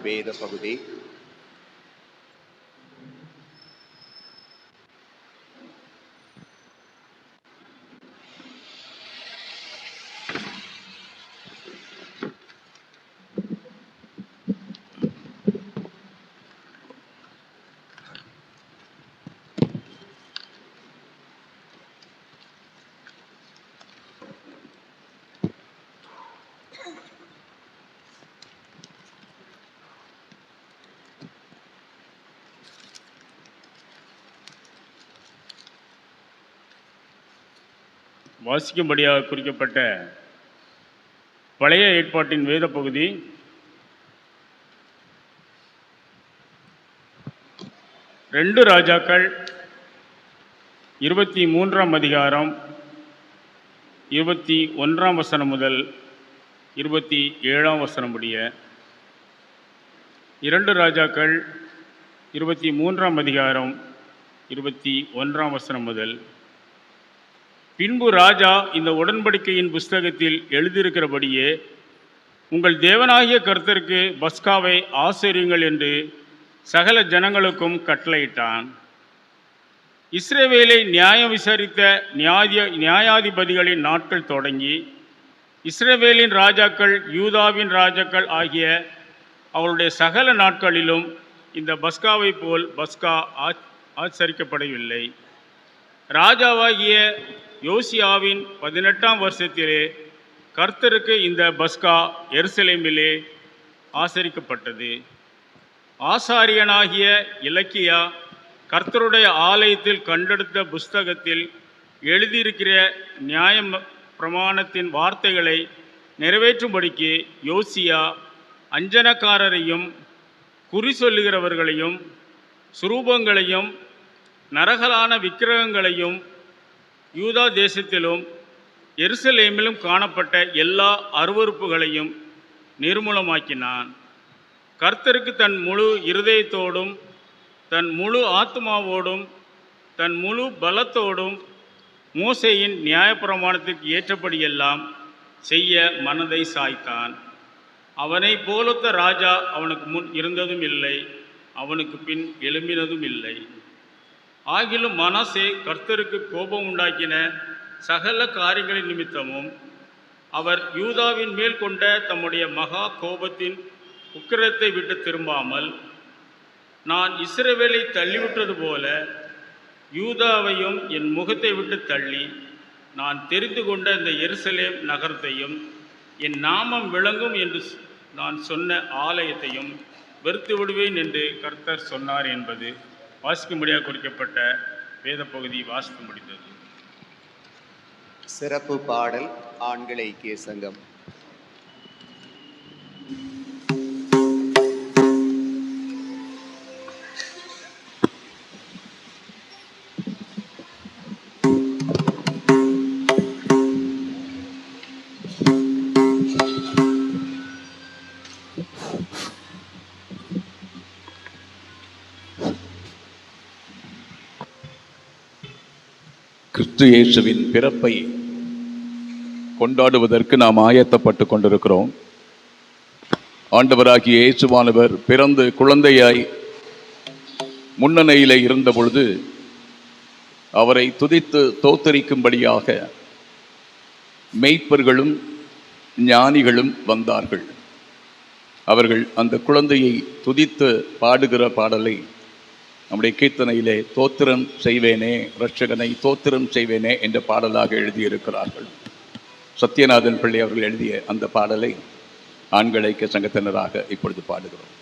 வேத பகுதி வாசிக்கும்படியாக குறிக்கப்பட்ட பழைய ஏற்பாட்டின் வேத பகுதி 2 ராஜாக்கள் 23ஆம் அதிகாரம் 21ஆம் வசனம் முதல் 27ஆம் வசனம் முடிய. 2 ராஜாக்கள் 23ஆம் அதிகாரம் 21ஆம் வசனம் முதல். பின்பு ராஜா இந்த உடன்படிக்கையின் புஸ்தகத்தில் எழுதியிருக்கிறபடியே உங்கள் தேவனாகிய கர்த்தருக்கு பஸ்காவை ஆசரியுங்கள் என்று சகல ஜனங்களுக்கும் கட்டளையிட்டான். இஸ்ரவேலை நியாயம் விசாரித்த நியாயாதிபதிகளின் நாட்கள் தொடங்கி இஸ்ரவேலின் ராஜாக்கள் யூதாவின் ராஜாக்கள் ஆகிய அவருடைய சகல நாட்களிலும் இந்த பஸ்காவை போல் பஸ்கா ஆச்சரிக்கப்படவில்லை. ராஜாவாகிய யோசியாவின் 18ஆம் வருஷத்திலே கர்த்தருக்கு இந்த பஸ்கா எருசலேமிலே ஆசரிக்கப்பட்டது. ஆசாரியனாகிய இலக்கியா கர்த்தருடைய ஆலயத்தில் கண்டெடுத்த புஸ்தகத்தில் எழுதியிருக்கிற நியாய பிரமாணத்தின் வார்த்தைகளை நிறைவேற்றும்படிக்கு யோசியா அஞ்சனக்காரரையும் குறி சொல்லுகிறவர்களையும் சுரூபங்களையும் நரகலான விக்கிரகங்களையும் யூதா தேசத்திலும் எருசலேமிலும் காணப்பட்ட எல்லா அருவருப்புகளையும் நிர்மூலமாக்கினான். கர்த்தருக்கு தன் முழு இருதயத்தோடும் தன் முழு ஆத்மாவோடும் தன் முழு பலத்தோடும் மோசேயின் நியாயப்பிரமாணத்திற்கு ஏற்றபடியெல்லாம் செய்ய மனதை சாய்த்தான். அவனை போலொத்த ராஜா அவனுக்கு முன் இருந்ததும் இல்லை, அவனுக்கு பின் எழும்பினதும் இல்லை. ஆகிலும் மனாசே கர்த்தருக்கு கோபம் உண்டாக்கின சகல காரியங்களின் நிமித்தமும் அவர் யூதாவின் மேல் கொண்ட தம்முடைய மகா கோபத்தின் உக்கிரத்தை விட்டு திரும்பாமல், நான் இஸ்ரவேலை தள்ளிவிட்டது போல யூதாவையும் என் முகத்தை விட்டு தள்ளி, நான் தெரிந்து கொண்ட இந்த எருசலேம் நகரத்தையும் என் நாமம் விளங்கும் என்று நான் சொன்ன ஆலயத்தையும் வெறுத்து விடுவேன் என்று கர்த்தர் சொன்னார் என்பது வாசிக்கும்படியாக குறிக்கப்பட்ட வேத பகுதி வாசித்து முடிந்தது. சிறப்பு பாடல் ஆண்கள் ஐக்கிய சங்கம். கிறிஸ்து இயேசுவின் பிறப்பை கொண்டாடுவதற்கு நாம் ஆயத்தப்பட்டு கொண்டிருக்கிறோம். ஆண்டவராகிய இயேசுவானவர் பிறந்து குழந்தையாய் முன்னணியிலே இருந்த பொழுது அவரை துதித்து தோத்தரிக்கும்படியாக மெய்ப்பர்களும் ஞானிகளும் வந்தார்கள். அவர்கள் அந்த குழந்தையை துதித்து பாடுகிற பாடலை நம்முடைய கீர்த்தனையிலே தோத்திரம் செய்வேனே, இரட்சகனை தோத்திரம் செய்வேனே என்ற பாடலாக எழுதியிருக்கிறார்கள். சத்யநாதன் பிள்ளை அவர்கள் எழுதிய அந்த பாடலை ஆண்கள் ஐக்கிய சங்கத்தினராக இப்பொழுது பாடுகிறோம்.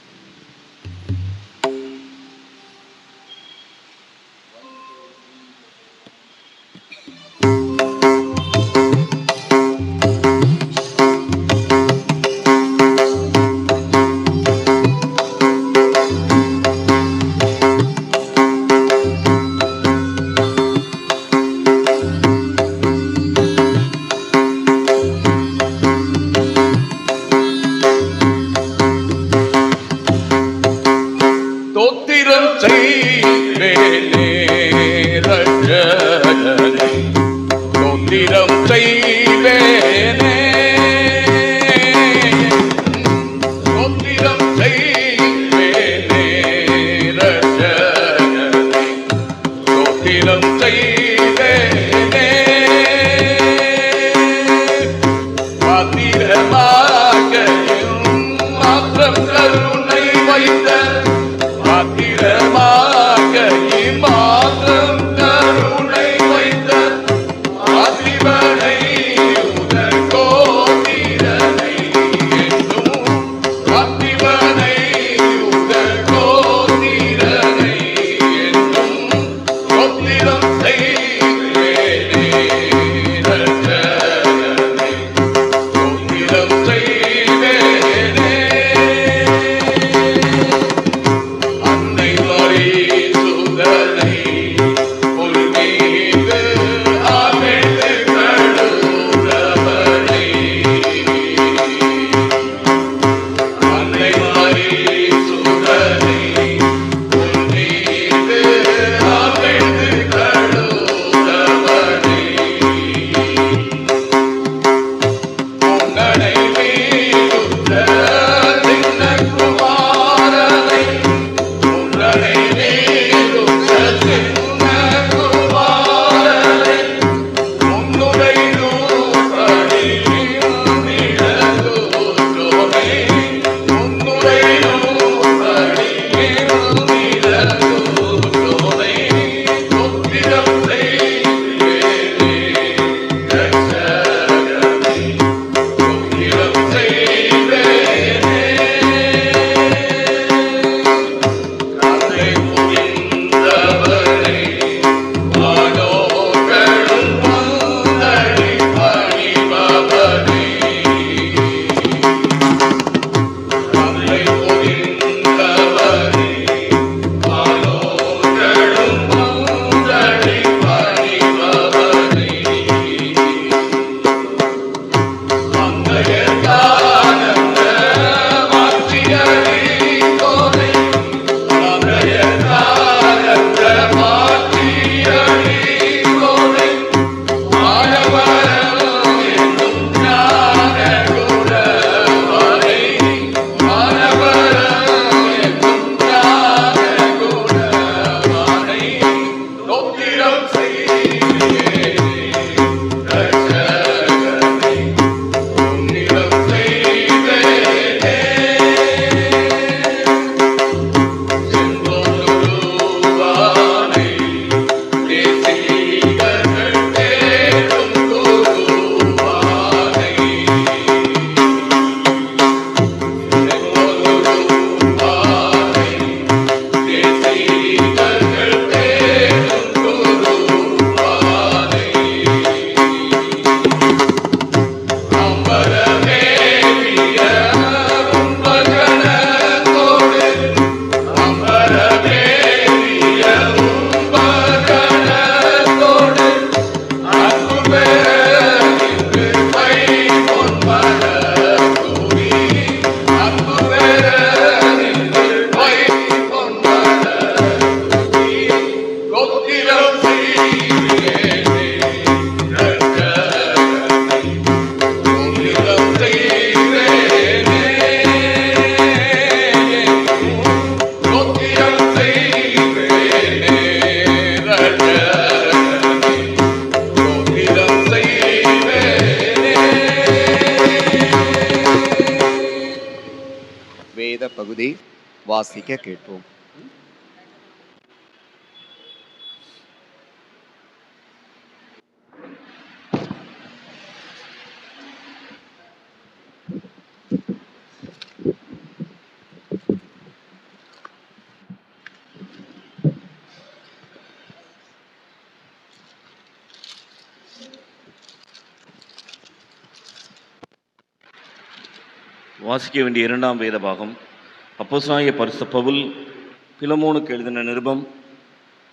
Happy birthday. வாசிக்க கேட்போம். வாசிக்க வேண்டிய இரண்டாம் வேத பாகம் அப்போஸ்தலனாகிய பரிசுத்த பவுல் பிலமோனுக்கு எழுதின நிருபம்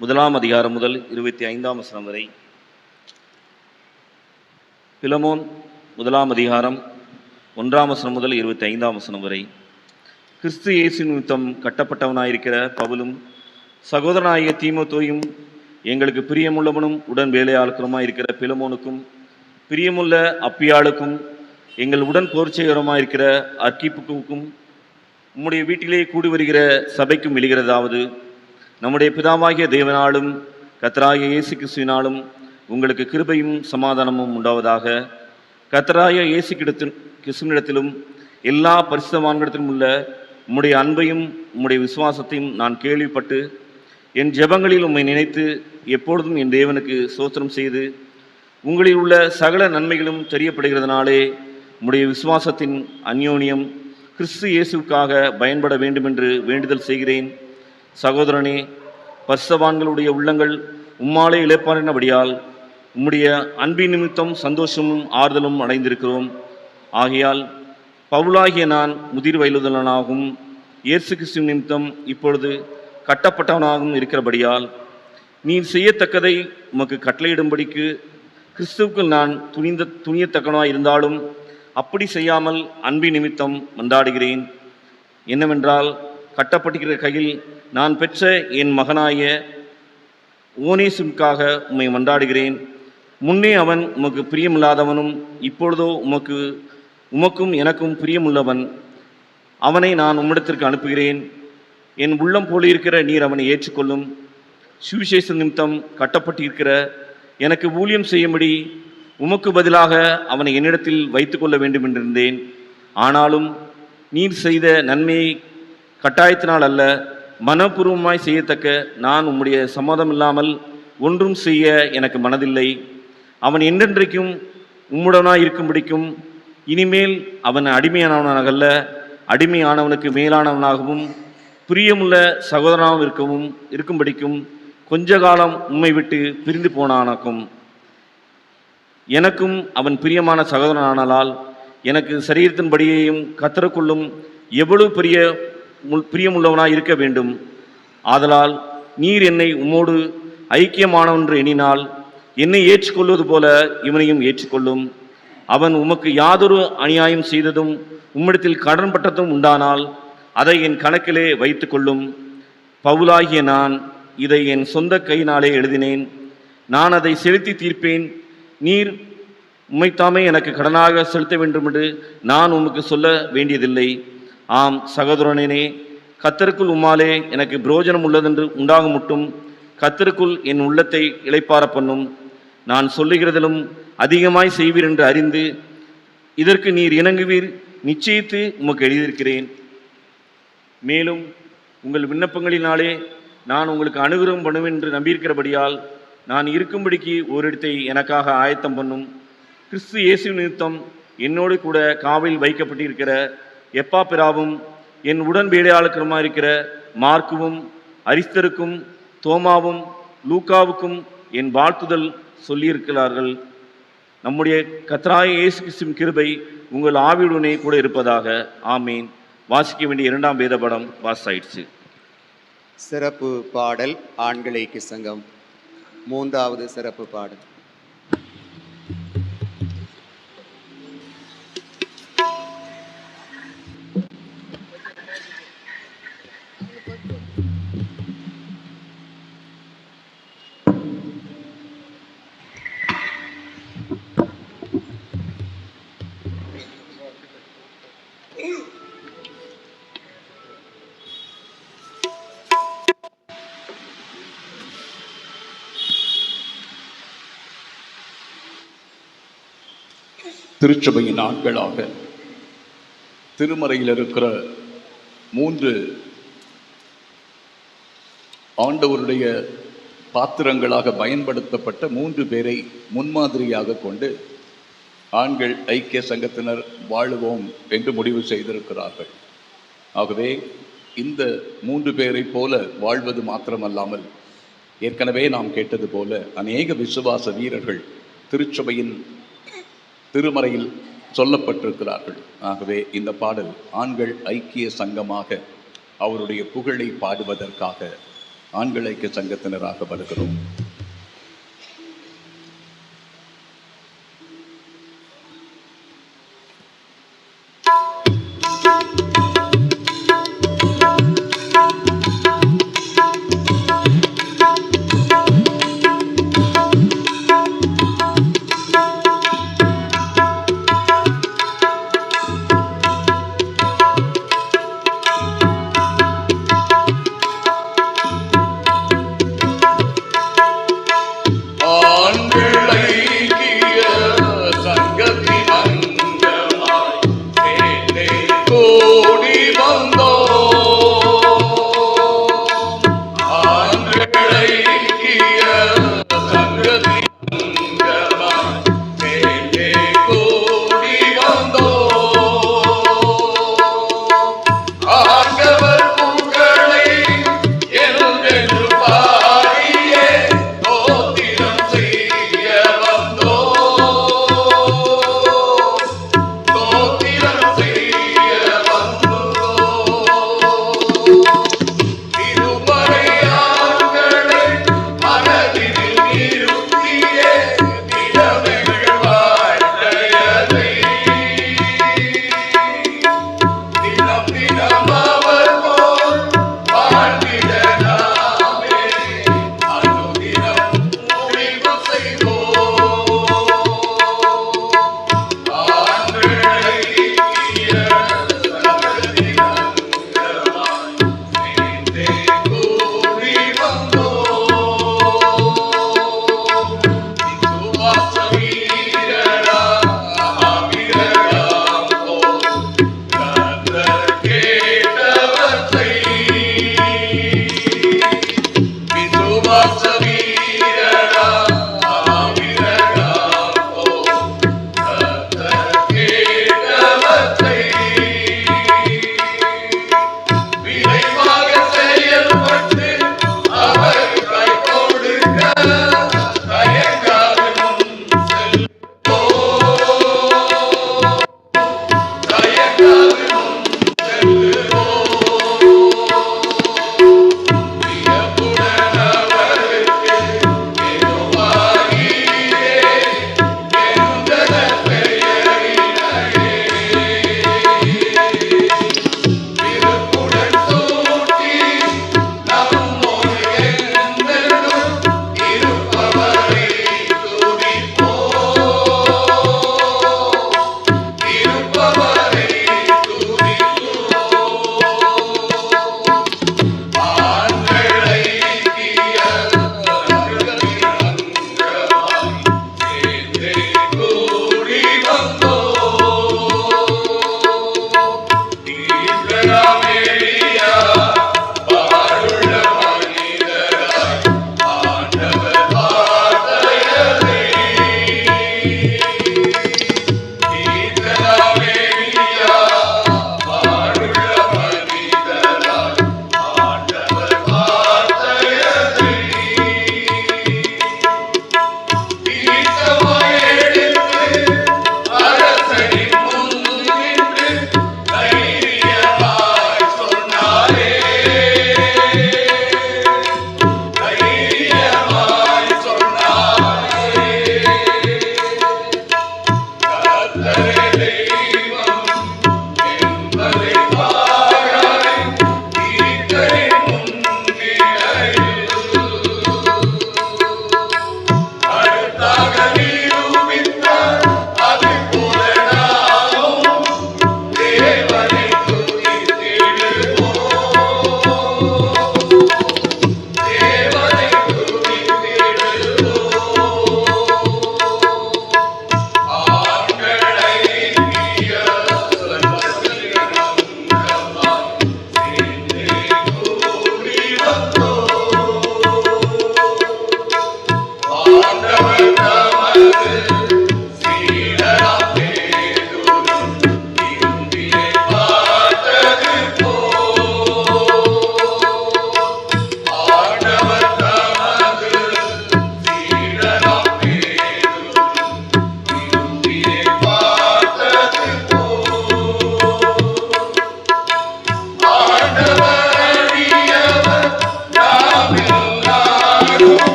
1 அதிகாரம் முதல் 25 வசனம் வரை. பிலமோன் 1 அதிகாரம் 1 வசனம் முதல் 25 வசனம் வரை. கிறிஸ்து இயேசு நிமித்தம் கட்டப்பட்டவனாயிருக்கிற பவுலும் சகோதரனாகிய தீமோத்தேயும் எங்களுக்கு பிரியமுள்ளவனும் உடன் வேலையாளுக்குமாயிருக்கிற பிலமோனுக்கும் பிரியமுள்ள அப்பியாளுக்கும் எங்கள் உடன் போர்ச்செயருமாயிருக்கிற அர்க்கிப்புக்கும் உம்முடைய வீட்டிலே கூடி வருகிற சபைக்கும் எழுகிறதாவது, நம்முடைய பிதாவாகிய தேவனாலும் கர்த்தராகிய இயேசு கிறிஸ்துவினாலும் உங்களுக்கு கிருபையும் சமாதானமும் உண்டாவதாக. கர்த்தராகிய இயேசு கிறிஸ்துவினிடத்திலும் எல்லா பரிசுத்தவான்களிடத்திலும் உள்ள உம்முடைய அன்பையும் உம்முடைய விசுவாசத்தையும் நான் கேள்விப்பட்டு என் ஜெபங்களில் உம்மை நினைத்து எப்பொழுதும் என் தேவனுக்கு ஸ்தோத்திரம் செய்து உங்களில் உள்ள சகல நன்மைகளும் தெரியப்படுகிறதுனாலே உம்முடைய விசுவாசத்தின் அந்யோன்யம் கிறிஸ்து இயேசுவுக்காக பயன்பட வேண்டுமென்று வேண்டுதல் செய்கிறேன். சகோதரனே, பரிசுத்தவான்களுடைய உள்ளங்கள் உம்மாலே இளைப்பாறினபடியால் உம்முடைய அன்பின் நிமித்தம் சந்தோஷமும் ஆறுதலும் அடைந்திருக்கிறோம். ஆகையால் பவுலாகிய நான் முதிர் வயதுள்ளவனாகவும் இயேசு கிறிஸ்து நிமித்தம் இப்பொழுது கட்டப்பட்டவனாகவும் இருக்கிறபடியால் நீர் செய்யத்தக்கதை உமக்கு கட்டளையிடும்படிக்கு கிறிஸ்துவுக்குள் நான் துணியத்தக்கனாய் இருந்தாலும் அப்படி செய்யாமல் அன்பின் நிமித்தம் மன்றாடுகிறேன். என்னவென்றால், கட்டப்பட்டிருக்கிற கையில் நான் பெற்ற என் மகனாய ஓனேசுக்காக உம்மை மன்றாடுகிறேன். முன்னே அவன் உமக்கு பிரியமில்லாதவனும் இப்பொழுதோ உமக்கும் எனக்கும் பிரியமுள்ளவன். அவனை நான் உம்மிடத்திற்கு அனுப்புகிறேன். என் உள்ளம் போலிருக்கிற நீர் அவனை ஏற்றுக்கொள்ளும். சுவிசேஷ நிமித்தம் கட்டப்பட்டிருக்கிற எனக்கு ஊழியம் செய்யும்படி உமக்கு பதிலாக அவனை என்னிடத்தில் வைத்து கொள்ள வேண்டும் என்றிருந்தேன். ஆனாலும் நீர் செய்த நன்மையை கட்டாயத்தினால் அல்ல, மனப்பூர்வமாய் செய்யத்தக்க நான் உம்முடைய சம்மதம் இல்லாமல் ஒன்றும் செய்ய எனக்கு மனதில்லை. அவன் என்றென்றைக்கும் உம்முடனாய் இருக்கும்படிக்கும் இனிமேல் அவன் அடிமையானவனாகல்ல, அடிமையானவனுக்கு மேலானவனாகவும் பிரியமுள்ள சகோதரனாகவும் இருக்கும்படிக்கும் கொஞ்ச காலம் உம்மை விட்டு பிரிந்து போனானாக்கும். எனக்கும் அவன் பிரியமான சகோதரனானால் எனக்கு சரீரத்தின்படியையும் கர்த்தருக்குள்ளும் எவ்வளவு பிரியமுள்ளவனாய் இருக்க வேண்டும். ஆதலால் நீர் என்னை உம்மோடு ஐக்கியமானவென்று எண்ணினால் என்னை ஏற்றுக்கொள்வது போல இவனையும் ஏற்றுக்கொள்ளும். அவன் உமக்கு யாதொரு அநியாயம் செய்ததும் உம்மிடத்தில் கடன் பட்டதும் உண்டானால் அதை என் கணக்கிலே வைத்து கொள்ளும். பவுலாகிய நான் இதை என் சொந்த கையினாலே எழுதினேன். நான் அதை செலுத்தி தீர்ப்பேன். நீர் உம்மைத்தாமே எனக்கு கடனாக செலுத்த வேண்டும் என்று நான் உமக்கு சொல்ல வேண்டியதில்லை. ஆம் சகோதரனே, கர்த்தருக்குள் உம்மாலே எனக்கு பிரயோஜனம் உள்ளதென்று உண்டாகும் மட்டும் கர்த்தருக்குள் என் உள்ளத்தை இளைப்பார பண்ணும். நான் சொல்லுகிறதிலும் அதிகமாய் செய்வீர் என்று அறிந்து இதற்கு நீர் இணங்குவீர் நிச்சயித்து உமக்கு எழுதியிருக்கிறேன். மேலும் உங்கள் விண்ணப்பங்களினாலே நான் உங்களுக்கு அனுகிரகம் பண்ணுவேன் என்று நம்பியிருக்கிறபடியால் நான் இருக்கும்படிக்கு ஓரிடத்தை எனக்காக ஆயத்தம் பண்ணும். கிறிஸ்து இயேசு நிமித்தம் என்னோடு கூட காவலில் வைக்கப்பட்டிருக்கிற எப்பாப்பிராவும் என் உடன் வேலையாளுக்கருமாக இருக்கிற மார்க்குவும் அரிஸ்தருக்கும் தோமாவும் லூக்காவுக்கும் என் வாழ்த்துதல் சொல்லியிருக்கிறார்கள். நம்முடைய கர்த்தராகிய இயேசு கிறிஸ்துவின் கிருபை உங்கள் ஆவியுடனே கூட இருப்பதாக. ஆமீன். வாசிக்க வேண்டிய இரண்டாம் வேத பாடம் வாசாயிடுச்சு. சிறப்பு பாடல் ஆண்கள் ஐக்கிய சங்கம். 3வது சிறப்பு பாடல். திருச்சபையின் ஆண்களாக திருமறையில் இருக்கிற 3 ஆண்டவருடைய பாத்திரங்களாக பயன்படுத்தப்பட்ட 3 பேரை முன்மாதிரியாக கொண்டு ஆண்கள் ஐக்கிய சங்கத்தினர் வாழுவோம் என்று முடிவு செய்திருக்கிறார்கள். ஆகவே இந்த 3 பேரை போல வாழ்வது மாத்திரமல்லாமல், ஏற்கனவே நாம் கேட்டது போல அநேக விசுவாச வீரர்கள் திருச்சபையின் திருமறையில் சொல்லப்பட்டிருக்கிறார்கள். ஆகவே இந்த பாடல் ஆண்கள் ஐக்கிய சங்கமாக அவருடைய புகழை பாடுவதற்காக ஆண்கள் ஐக்கிய சங்கத்தினராக வருகிறோம்.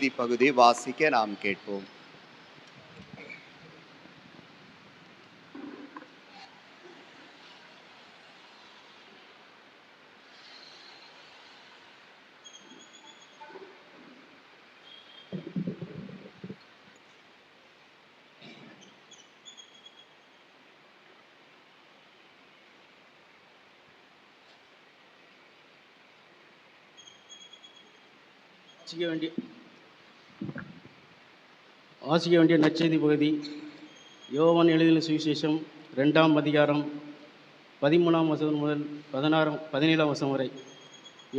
நற்செய்தி பகுதி வாசிக்க நாம் கேட்போம். வாசிக்க வேண்டிய நற்செய்தி பகுதி யோவான் எழுதிய சுவிசேஷம் 2ஆம் அதிகாரம் 13ஆம் வசனம் முதல் 17ஆம் வசனம் வரை.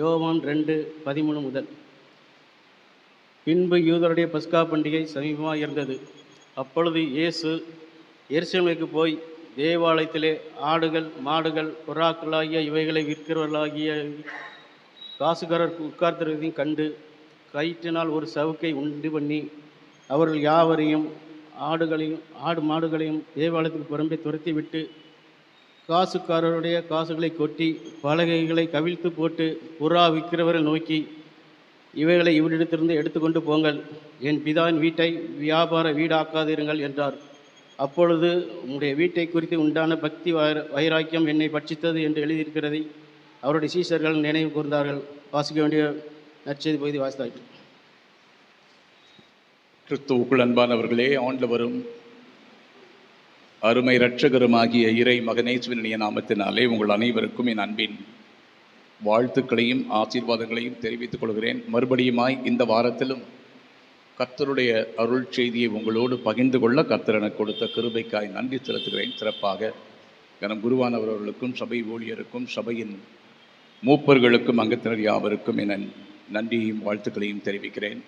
யோவான் 2:13 முதல். பின்பு யூதருடைய பஸ்கா பண்டிகை சமீபமாக இருந்தது. அப்பொழுது இயேசு எருசலேமுக்கு போய் தேவாலயத்திலே ஆடுகள் மாடுகள் புறாக்களாகிய இவைகளை விற்கிறவர்களாகிய காசுகாரர் உட்கார்ந்திருப்பதையும் கண்டு கயிற்றினால் ஒரு சவுக்கை உண்டு பண்ணி அவர்கள் யாவரையும் ஆடு மாடுகளையும் தேவாலயத்துக்கு புறம்பே துரத்தி விட்டு காசுக்காரருடைய காசுகளை கொட்டி பலகைகளை கவிழ்த்து போட்டு புறா விற்கிறவரை நோக்கி, இவைகளை இவரிடத்திலிருந்து எடுத்துக்கொண்டு போங்கள், என் பிதாவின் வீட்டை வியாபார வீடாக்காதிருங்கள் என்றார். அப்பொழுது உம்முடைய வீட்டை குறித்து உண்டான பக்தி வைராக்கியம் என்னை பட்சித்தது என்று எழுதியிருக்கிறதை அவருடைய சீஷர்கள் நினைவு கூர்ந்தார்கள். வாசிக்க வேண்டிய நற்செய்தி பகுதி வாசித்தார்கள். கிறிஸ்துவுக்குள் அன்பானவர்களே, ஆண்டவரும் அருமை இரட்சகருமாகிய இறை மகனேசுவினுடைய நாமத்தினாலே உங்கள் அனைவருக்கும் என் அன்பின் வாழ்த்துக்களையும் ஆசீர்வாதங்களையும் தெரிவித்துக் கொள்கிறேன். மறுபடியுமாய் இந்த வாரத்திலும் கர்த்தருடைய அருள் செய்தியை உங்களோடு பகிர்ந்து கொள்ள கர்த்தர் எனக்கு கொடுத்த கிருபைக்காய் நன்றி செலுத்துகிறேன். சிறப்பாக கனம் குருவானவர்களுக்கும் சபை ஊழியருக்கும் சபையின் மூப்பர்களுக்கும் அங்கத்தினர் யாவருக்கும் என நன்றியையும் வாழ்த்துக்களையும் தெரிவிக்கிறேன்.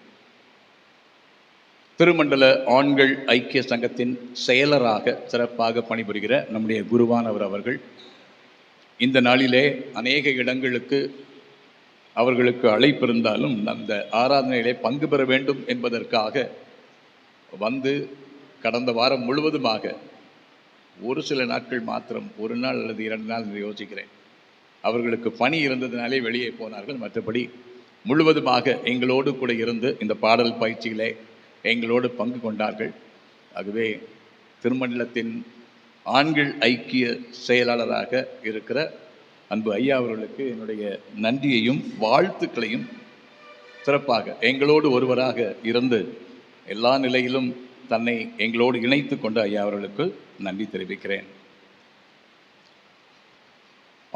திருமண்டல ஆண்கள் ஐக்கிய சங்கத்தின் செயலராக சிறப்பாக பணிபுரிகிற நம்முடைய குருவானவர் அவர்கள் இந்த நாளிலே அநேக இடங்களுக்கு அவர்களுக்கு அழைப்பு இருந்தாலும் அந்த ஆராதனையிலே பங்கு பெற வேண்டும் என்பதற்காக வந்து கடந்த வாரம் முழுவதுமாக ஒரு சில நாட்கள் மாத்திரம், ஒரு நாள் அல்லது 2 நாள் என்று யோசிக்கிறேன், அவர்களுக்கு பணி இருந்ததினாலே வெளியே போனார்கள். மற்றபடி முழுவதுமாக எங்களோடு கூட இருந்து இந்த பாடல் பயிற்சியிலே எங்களோடு பங்கு கொண்டார்கள். ஆகவே திருமண்டலத்தின் ஆண்கள் ஐக்கிய செயலாளராக இருக்கிற அன்பு ஐயா அவர்களுக்கு என்னுடைய நன்றியையும் வாழ்த்துக்களையும், சிறப்பாக எங்களோடு ஒருவராக இருந்து எல்லா நிலையிலும் தன்னை எங்களோடு இணைத்து கொண்ட ஐயா அவர்களுக்கு நன்றி தெரிவிக்கிறேன்.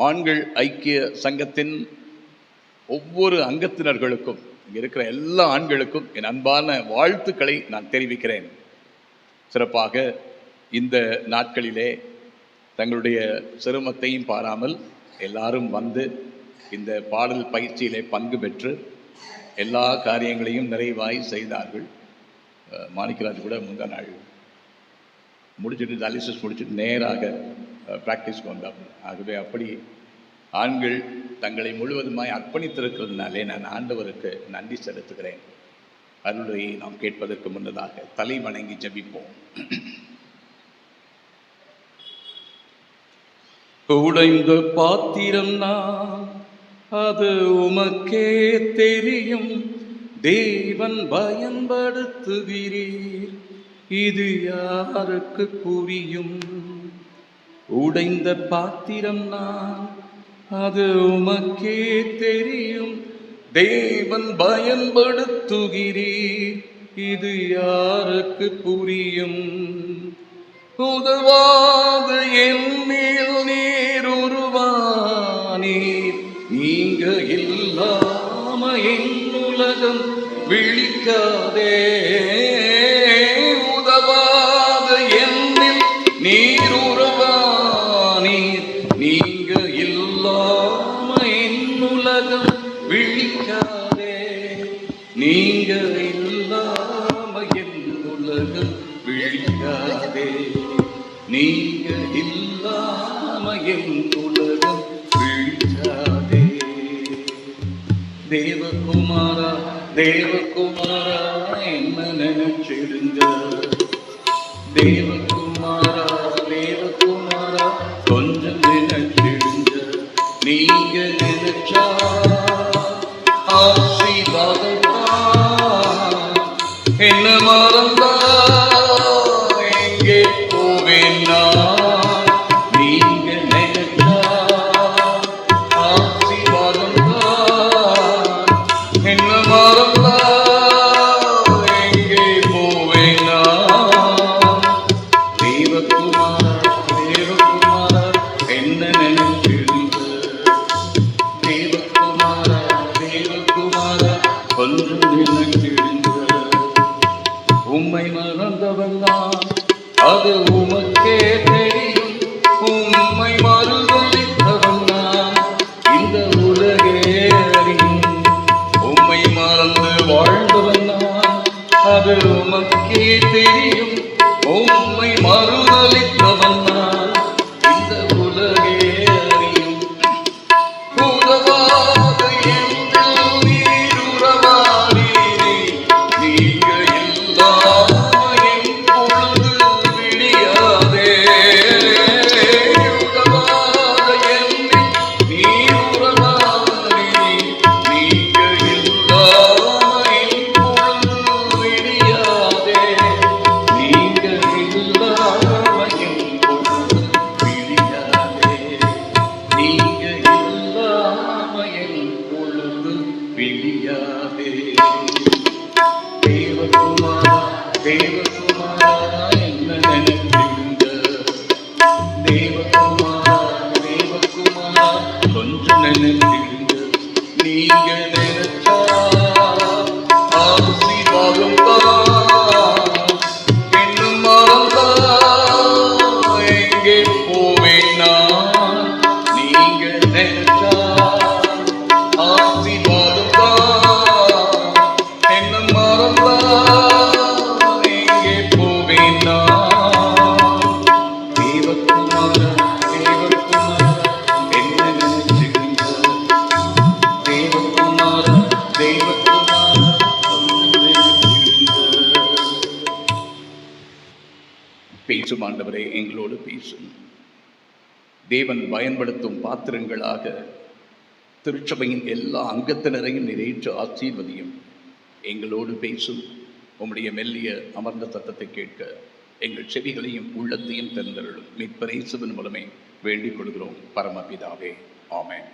ஆண்கள் ஐக்கிய சங்கத்தின் ஒவ்வொரு அங்கத்தினர்களுக்கும், இங்கே இருக்கிற எல்லா ஆண்களுக்கும் என் அன்பான வாழ்த்துக்களை நான் தெரிவிக்கிறேன். சிறப்பாக இந்த நாட்களிலே தங்களுடைய சிரமத்தையும் பாராமல் எல்லாரும் வந்து இந்த பாடல் பயிற்சியிலே பங்கு பெற்று எல்லா காரியங்களையும் நிறைவாய் செய்தார்கள். மாணிக்கராஜ் கூட முந்தா நாள் முடிச்சுட்டு டயாலிசிஸ் முடிச்சுட்டு நேராக ப்ராக்டிஸ்க்கு வந்தார்கள். ஆகவே அப்படி ஆண்கள் தங்களை முழுவதுமாய் அர்ப்பணித்திருக்கிறதுனாலே நான் ஆண்டவருக்கு நன்றி செலுத்துகிறேன். அருளையை நாம் கேட்பதற்கு முன்னதாக தலை வணங்கி ஜெபிப்போம். உடைந்த பாத்திரம் நான், அது உமக்கே தெரியும், தேவன் பயன்படுத்துகிறீர், இது யாருக்கு புரியும்? உடைந்த பாத்திரம் நான், அது உமக்கே தெரியும், தேவன் பயன்படுத்துகிறீர், இது யாருக்கு புரியும்? உதவாத என்மேல் நீர் உருவானீர், நீங்க இல்லாம என் உலகம் விழிக்காதே. உதவாத எண்ணில் நீர் உருவானீர், நீங்க இல்லாம என் உலகம் விழிக்காதே. நீங்க இல்லாம என் உலகம் விழிக்காதே. நீங்க இல்லாம என் உலகம் விழிக்காதே. தேவகுமாரா தேவகுமாரா என்ன நினைச்சிடுங்க. தேவகுமாரா தேவகுமாரா கொஞ்சம் நினைச்சிடுங்க. நீங்க நினைச்சா ஆசீர்வாதம் என்ன மறந்தா எங்கே போவேன் நான்? நீங்க நினைச்சா ஆசீர்வாதம் தான். என்ன மறந்தா எங்கே போவேன் நான்? தேவகுமாரா தேவகுமாரா என்ன நினைச்சிருந்த? தேவகுமாரா தேவகுமாரா கொஞ்சம் நினைச்சிருந்த. உம்மை மறந்தவன்தான் அது உமக்கே தெரியும். உம்மை மறுதலித்தவன்தான் இந்த உலகே அறியும். உம்மை மறந்து வாழ்ந்தவன்தான் அது உமக்கே தெரியும். உம்மை மறுதலித்தவன்தான் இந்த உலகே அறியும். உறவாத எங்கள் நீர் உறவாடினே. நீங்க இல்லாம என் பொழுது விடியாதே. உறவாத எங்கள் நீர் உறவாடினே. நீங்க இல்லாம என் பொழுது விடியாதே. நீங்க இல்லாம என் பொழுது விடியாதே. நீங்க இல்லாம என் பொழுது விடியாதே. தேவகுமாரா தேவகுமாரா என்ன நினைச்சிருந்த? தேவகுமாரா தேவகுமாரா கொஞ்சம் நினைச்சிருந்த. நீங்க நினைச்சா ஆசீர்வாதம் தான். என்ன மறந்தா எங்கே போவேன் நான்? நீங்க நினைச்சா ஆசீர்வாதம் தான். என்ன மறந்தா எங்கே போவேன் நான்? தேவகுமாரா தேவகுமாரா என்ன நினைச்சிருந்த? தேவகுமாரா தேவகுமாரா என்ன நினைச்சிருந்த? பேசும் ஆண்டவரே, எங்களோடு பேசும். தேவன் பயன்படுத்தும் பாத்திரங்களாக திருச்சபையின் எல்லா அங்கத்தினரையும் நிறைவேற்ற ஆசீர்வதியும். எங்களோடு பேசும். உம்முடைய மெல்லிய அமர்ந்த சத்தத்தை கேட்க எங்கள் செவிகளையும் உள்ளத்தையும் திறந்தருளும். மீட்பர் இயேசுவின் மூலமே வேண்டிக் கொள்கிறோம் பரமபிதாவே, ஆமென்.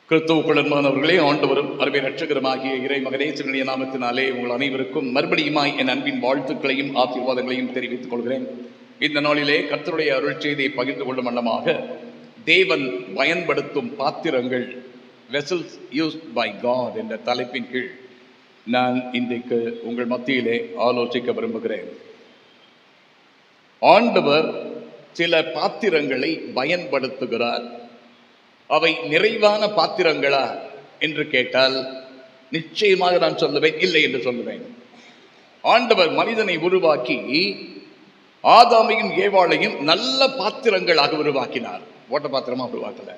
கிறிஸ்துவுக்குள் அன்பானவர்களே, ஆண்டவரும் அருமை இரட்சகருமாகிய இறைமகனே இயேசுவின் நாமத்தினாலே உங்கள் அனைவருக்கும் மறுபடியுமாய் என் அன்பின் வாழ்த்துக்களையும் ஆசீர்வாதங்களையும் தெரிவித்துக் கொள்கிறேன். இந்த நாளிலே கர்த்தருடைய அருள் செய்தியை பகிர்ந்து கொள்ளும் வண்ணமாக தேவன் பயன்படுத்தும் பாத்திரங்கள், வெசல்ஸ் யூஸ்ட் பை காட் என்ற தலைப்பின் கீழ் நான் இன்றைக்கு உங்கள் மத்தியிலே ஆலோசிக்க விரும்புகிறேன். ஆண்டவர் சில பாத்திரங்களை பயன்படுத்துகிறார். அவை நிறைவான பாத்திரங்களா என்று கேட்டால் நிச்சயமாக நான் சொல்லுவேன் இல்லை என்று சொல்லுவேன். ஆண்டவர் மனிதனை உருவாக்கி ஆதாமையும் ஏவாளையும் நல்ல பாத்திரங்களாக உருவாக்கினார். ஓட்ட பாத்திரமா உருவாக்கல.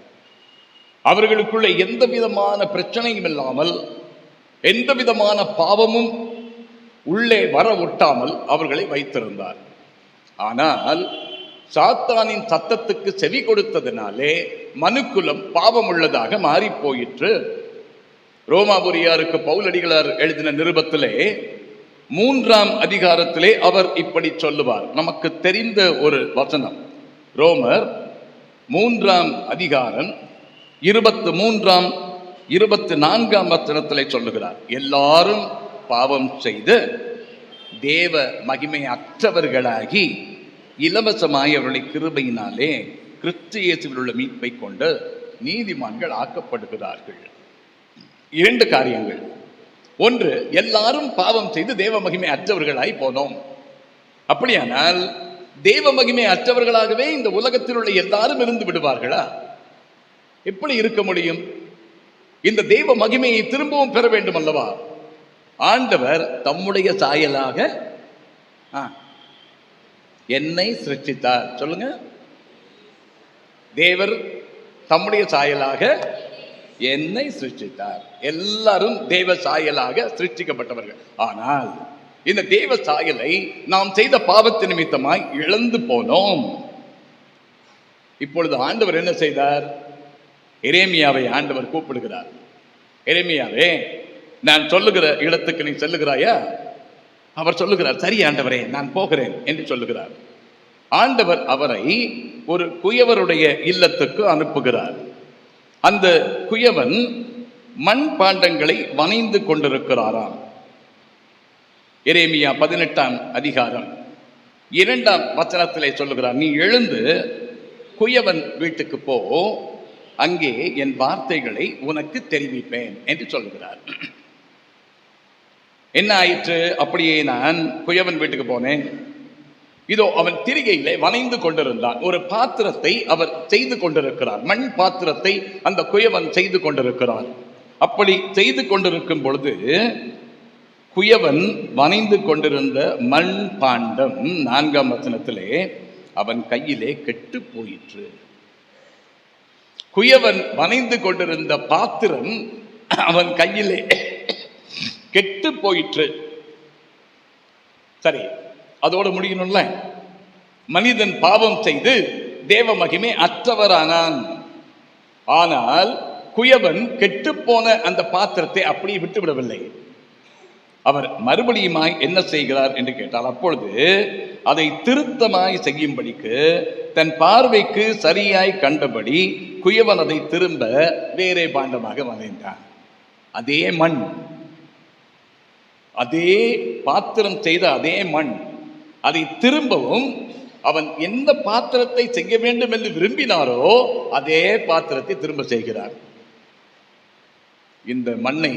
அவர்களுக்குள்ளே எந்த விதமான பிரச்சனையும் இல்லாமல், எந்த விதமான பாவமும் உள்ளே வர ஒட்டாமல் அவர்களை வைத்திருந்தார். ஆனால் சாத்தானின் சத்தத்துக்கு செவி கொடுத்ததினாலே மனுக்குலம் பாவம் உள்ளதாக மாறி போயிற்று. ரோமாபுரியாருக்கு பவுலடிகளார் எழுதின நிருபத்திலே 3ஆம் அதிகாரத்திலே அவர் இப்படி சொல்லுவார். நமக்கு தெரிந்த ஒரு வசனம். ரோமர் 3ஆம் அதிகாரம் 23ஆம் 24ஆம் வசனத்திலே சொல்லுகிறார், எல்லாரும் பாவம் செய்து தேவ மகிமை அற்றவர்களாகி இலவசமாய் அவருடைய கிருபையினாலே கிறிஸ்து இயேசுவில் உள்ள மீட்பை கொண்டு நீதிமான்கள் ஆக்கப்படுகிறார்கள். 2 காரியங்கள். ஒன்று, எல்லாரும் பாவம் செய்து தேவ மகிமை அற்றவர்களாய் போனோம். அப்படியானால் தேவ மகிமை அற்றவர்களாகவே இந்த உலகத்தில் உள்ள எல்லாரும் இருந்து விடுவார்களா? எப்படி இருக்க முடியும்? இந்த தெய்வ மகிமையை திரும்பவும் பெற வேண்டும் அல்லவா? ஆண்டவர் தம்முடைய சாயலாக என்னை சிருஷ்டித்தார். சொல்லுங்க. தேவர் தம்முடைய சாயலாக என்னை சிருஷ்டித்தார். எல்லாரும் தேவ சாயலாக சிருஷ்டிக்கப்பட்டவர்கள். ஆனால் இந்த தேவ சாயலை நாம் செய்த பாவத்தின் நிமித்தமாய் இழந்து போனோம். இப்பொழுது ஆண்டவர் என்ன செய்தார்? எரேமியாவை ஆண்டவர் கூப்பிடுகிறார். எரேமியாவே, நான் சொல்லுகிற இடத்துக்கு நீ செல்லுகிறாயா? அவர் சொல்லுகிறார், சரி ஆண்டவரே, நான் போகிறேன் என்று சொல்லுகிறார். ஆண்டவர் அவரை ஒரு குயவருடைய இல்லத்துக்கு அனுப்புகிறார். அந்த குயவன் மண் பாண்டங்களை வனைந்து கொண்டிருக்கிறாராம். எரேமியா 18ஆம் அதிகாரம் 2ஆம் வசனத்திலே சொல்லுகிறார், நீ எழுந்து குயவன் வீட்டுக்கு போ, அங்கே என் வார்த்தைகளை உனக்கு தெரிவிப்பேன் என்று சொல்லுகிறார். என்ன ஆயிற்று? அப்படியே நான் குயவன் வீட்டுக்கு போனேன். இதோ அவன் திரிகையிலே வனைந்து கொண்டிருந்தான். ஒரு பாத்திரத்தை அவர் செய்து கொண்டிருக்கிறார். மண் பாத்திரத்தை அந்த குயவன் செய்து கொண்டிருக்கிறார். அப்படி செய்து கொண்டிருக்கும் பொழுது குயவன் வனைந்து கொண்டிருந்த மண் பாண்டம் 4ஆம் வசனத்திலே அவன் கையிலே கெட்டு போயிற்று. குயவன் வனைந்து கொண்டிருந்த பாத்திரம் அவன் கையிலே கெட்டு போயிற்று. சரி, அதோடு முடியணும்ல. மனிதன் பாவம் செய்து தேவ மகிமை அற்றவரானான். ஆனால் குயவன் கெட்டுப்போன அந்த பாத்திரத்தை அப்படியே விட்டுவிடவில்லை. அவர் மறுபடியுமாய் என்ன செய்கிறார் என்று கேட்டால், அப்பொழுது அதை திருத்தமாய் செய்யும்படிக்கு தன் பார்வைக்கு சரியாய் கண்டபடி குயவன் அதை திரும்ப வேறே பாண்டமாக வரைந்தான். அதே மண், அதே பாத்திரம் செய்த அதே மண், அதை திரும்பவும் அவன் எந்த பாத்திரத்தை செய்ய வேண்டும் என்று விரும்பினாரோ அதே பாத்திரத்தை திரும்ப செய்கிறார். இந்த மண்ணை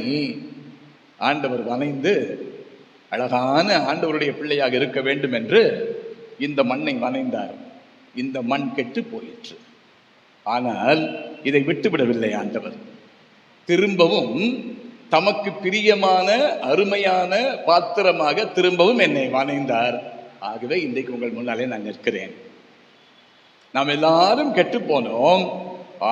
ஆண்டவர் வனைந்து அழகான ஆண்டவருடைய பிள்ளையாக இருக்க வேண்டும் என்று இந்த மண்ணை வனைந்தார். இந்த மண் கெட்டு போயிற்று. ஆனால் இதை விட்டுவிடவில்லை ஆண்டவர். திரும்பவும் தமக்கு பிரியமான அருமையான பாத்திரமாக திரும்பவும் என்னை வனைந்தார். ஆகவே இன்றைக்கு உங்கள் முன்னாலே நான் நிற்கிறேன். நாம் எல்லாரும் கெட்டு போனோம்.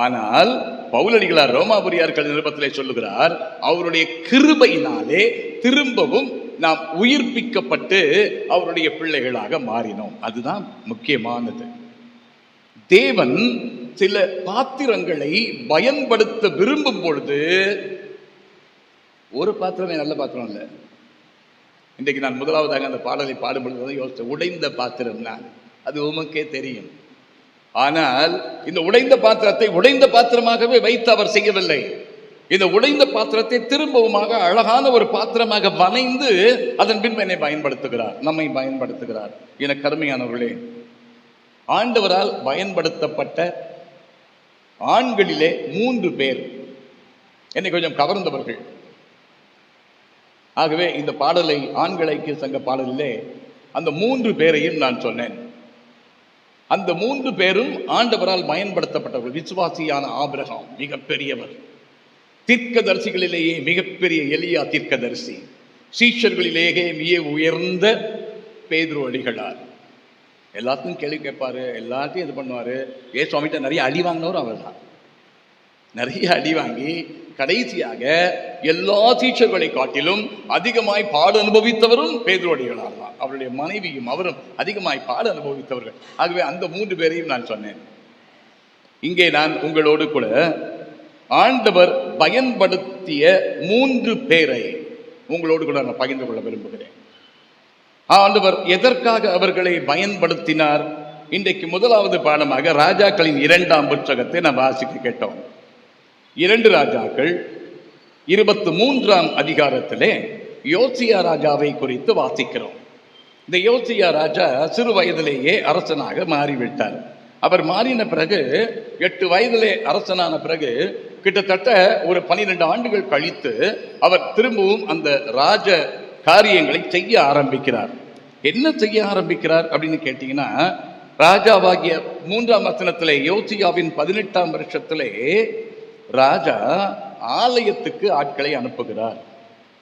ஆனால் பவுலடிகளார் ரோமாபுரியார்கள் நிருபத்திலே சொல்லுகிறார், அவருடைய கிருபையினாலே திரும்பவும் நாம் உயிர்ப்பிக்கப்பட்டு அவருடைய பிள்ளைகளாக மாறினோம். அதுதான் முக்கியமானது. தேவன் சில பாத்திரங்களை பயன்படுத்த விரும்பும் பொழுது, ஒரு பாத்திரமே நல்ல பாத்திரம் இல்லை. இன்றைக்கு நான் முதலாவதாக அந்த பாடலை பாடும் பொழுது யோசித்தேன், உடைந்த பாத்திரம் தான், அது உமக்கே தெரியும். ஆனால் இந்த உடைந்த பாத்திரத்தை உடைந்த பாத்திரமாகவே வைத்து அவர் செய்யவில்லை. இந்த உடைந்த பாத்திரத்தை திரும்பவுமாக அழகான ஒரு பாத்திரமாக வனைந்து அதன் பின்பு என்னை பயன்படுத்துகிறார், நம்மை பயன்படுத்துகிறார். என கருமையானவர்களே, ஆண்டவரால் பயன்படுத்தப்பட்ட ஆண்களிலே 3 பேர் என்னை கொஞ்சம் கவர்ந்தவர்கள். ஆகவே இந்த பாடலை ஆண்கள் ஐக்கிய சங்க பாடலிலே அந்த 3 பேரையும் நான் சொன்னேன். அந்த 3 பேரும் ஆண்டவரால் பயன்படுத்தப்பட்டவர்கள். விசுவாசியான ஆபிரகாம் மிகப்பெரியவர், தீர்க்கதரிசிகளிலேயே மிகப்பெரிய எலியா தீர்க்கதரிசி, சீஷர்களிலேயே மிக உயர்ந்த பேதுரு அடிகளார். எல்லாத்தையும் கேள்வி கேட்பாரு, எல்லாத்தையும் இது பண்ணுவாரு. சுவாமிகிட்ட நிறைய அடி வாங்கினவரும் அவர் தான். நிறைய அடி வாங்கி கடைசியாக எல்லா டீச்சர்களை காட்டிலும் அதிகமாய் பாட அனுபவித்தவரும் பேதுரு அடிகளார் தான். அவருடைய மனைவியும் அவரும் அதிகமாய் பாட அனுபவித்தவர்கள். ஆகவே அந்த 3 பேரையும் நான் சொன்னேன். இங்கே நான் உங்களோடு கூட ஆண்டவர் பயன்படுத்திய 3 பேரை உங்களோடு கூட நான் பகிர்ந்து கொள்ள விரும்புகிறேன். ஆண்டவர் எதற்காக அவர்களை பயன்படுத்தினார்? இன்றைக்கு முதலாவது பாடமாக ராஜாக்களின் 2ஆம் புத்தகத்தை நாம் வாசிக்க கேட்டோம். 2 ராஜாக்கள் 23ஆம் அதிகாரத்திலே யோசியா ராஜாவை குறித்து வாசிக்கிறோம். இந்த யோசியா ராஜா சிறு வயதிலேயே அரசனாக மாறிவிட்டார். அவர் மாறின பிறகு 8 வயதிலே அரசனான பிறகு கிட்டத்தட்ட ஒரு 12 ஆண்டுகள் கழித்து அவர் திரும்பவும் அந்த ராஜ காரியங்களை செய்ய ஆரம்பிக்கிறார். என்ன செய்ய ஆரம்பிக்கிறார் அப்படின்னு கேட்டீங்கன்னா, ராஜாவாகிய 3ஆம் வசனத்திலே யோசியாவின் 18ஆம் வருஷத்திலே ராஜா ஆலயத்துக்கு ஆட்களை அனுப்புகிறார்.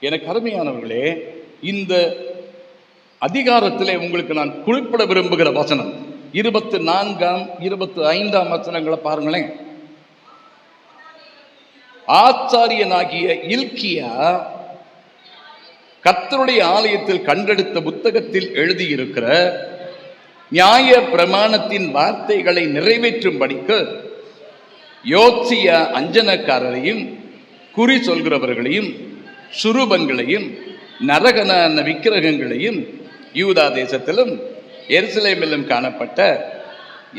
எனக்கு அருமையானவர்களே, இந்த அதிகாரத்திலே உங்களுக்கு நான் குறிப்பிட விரும்புகிற வசனம் 24ஆம் 25ஆம் வசனங்களை பாருங்களேன். ஆச்சாரியனாகிய இல்கியா கர்த்தருடைய ஆலயத்தில் கண்டெடுத்த புத்தகத்தில் எழுதியிருக்கிற நியாய பிரமாணத்தின் வார்த்தைகளை நிறைவேற்றும்படிக்கு யோசியா அஞ்சனக்காரரையும் குறி சொல்கிறவர்களையும் சுரூபங்களையும் நரகனான விக்கிரகங்களையும் யூதா தேசத்திலும் எருசலேமிலும் காணப்பட்ட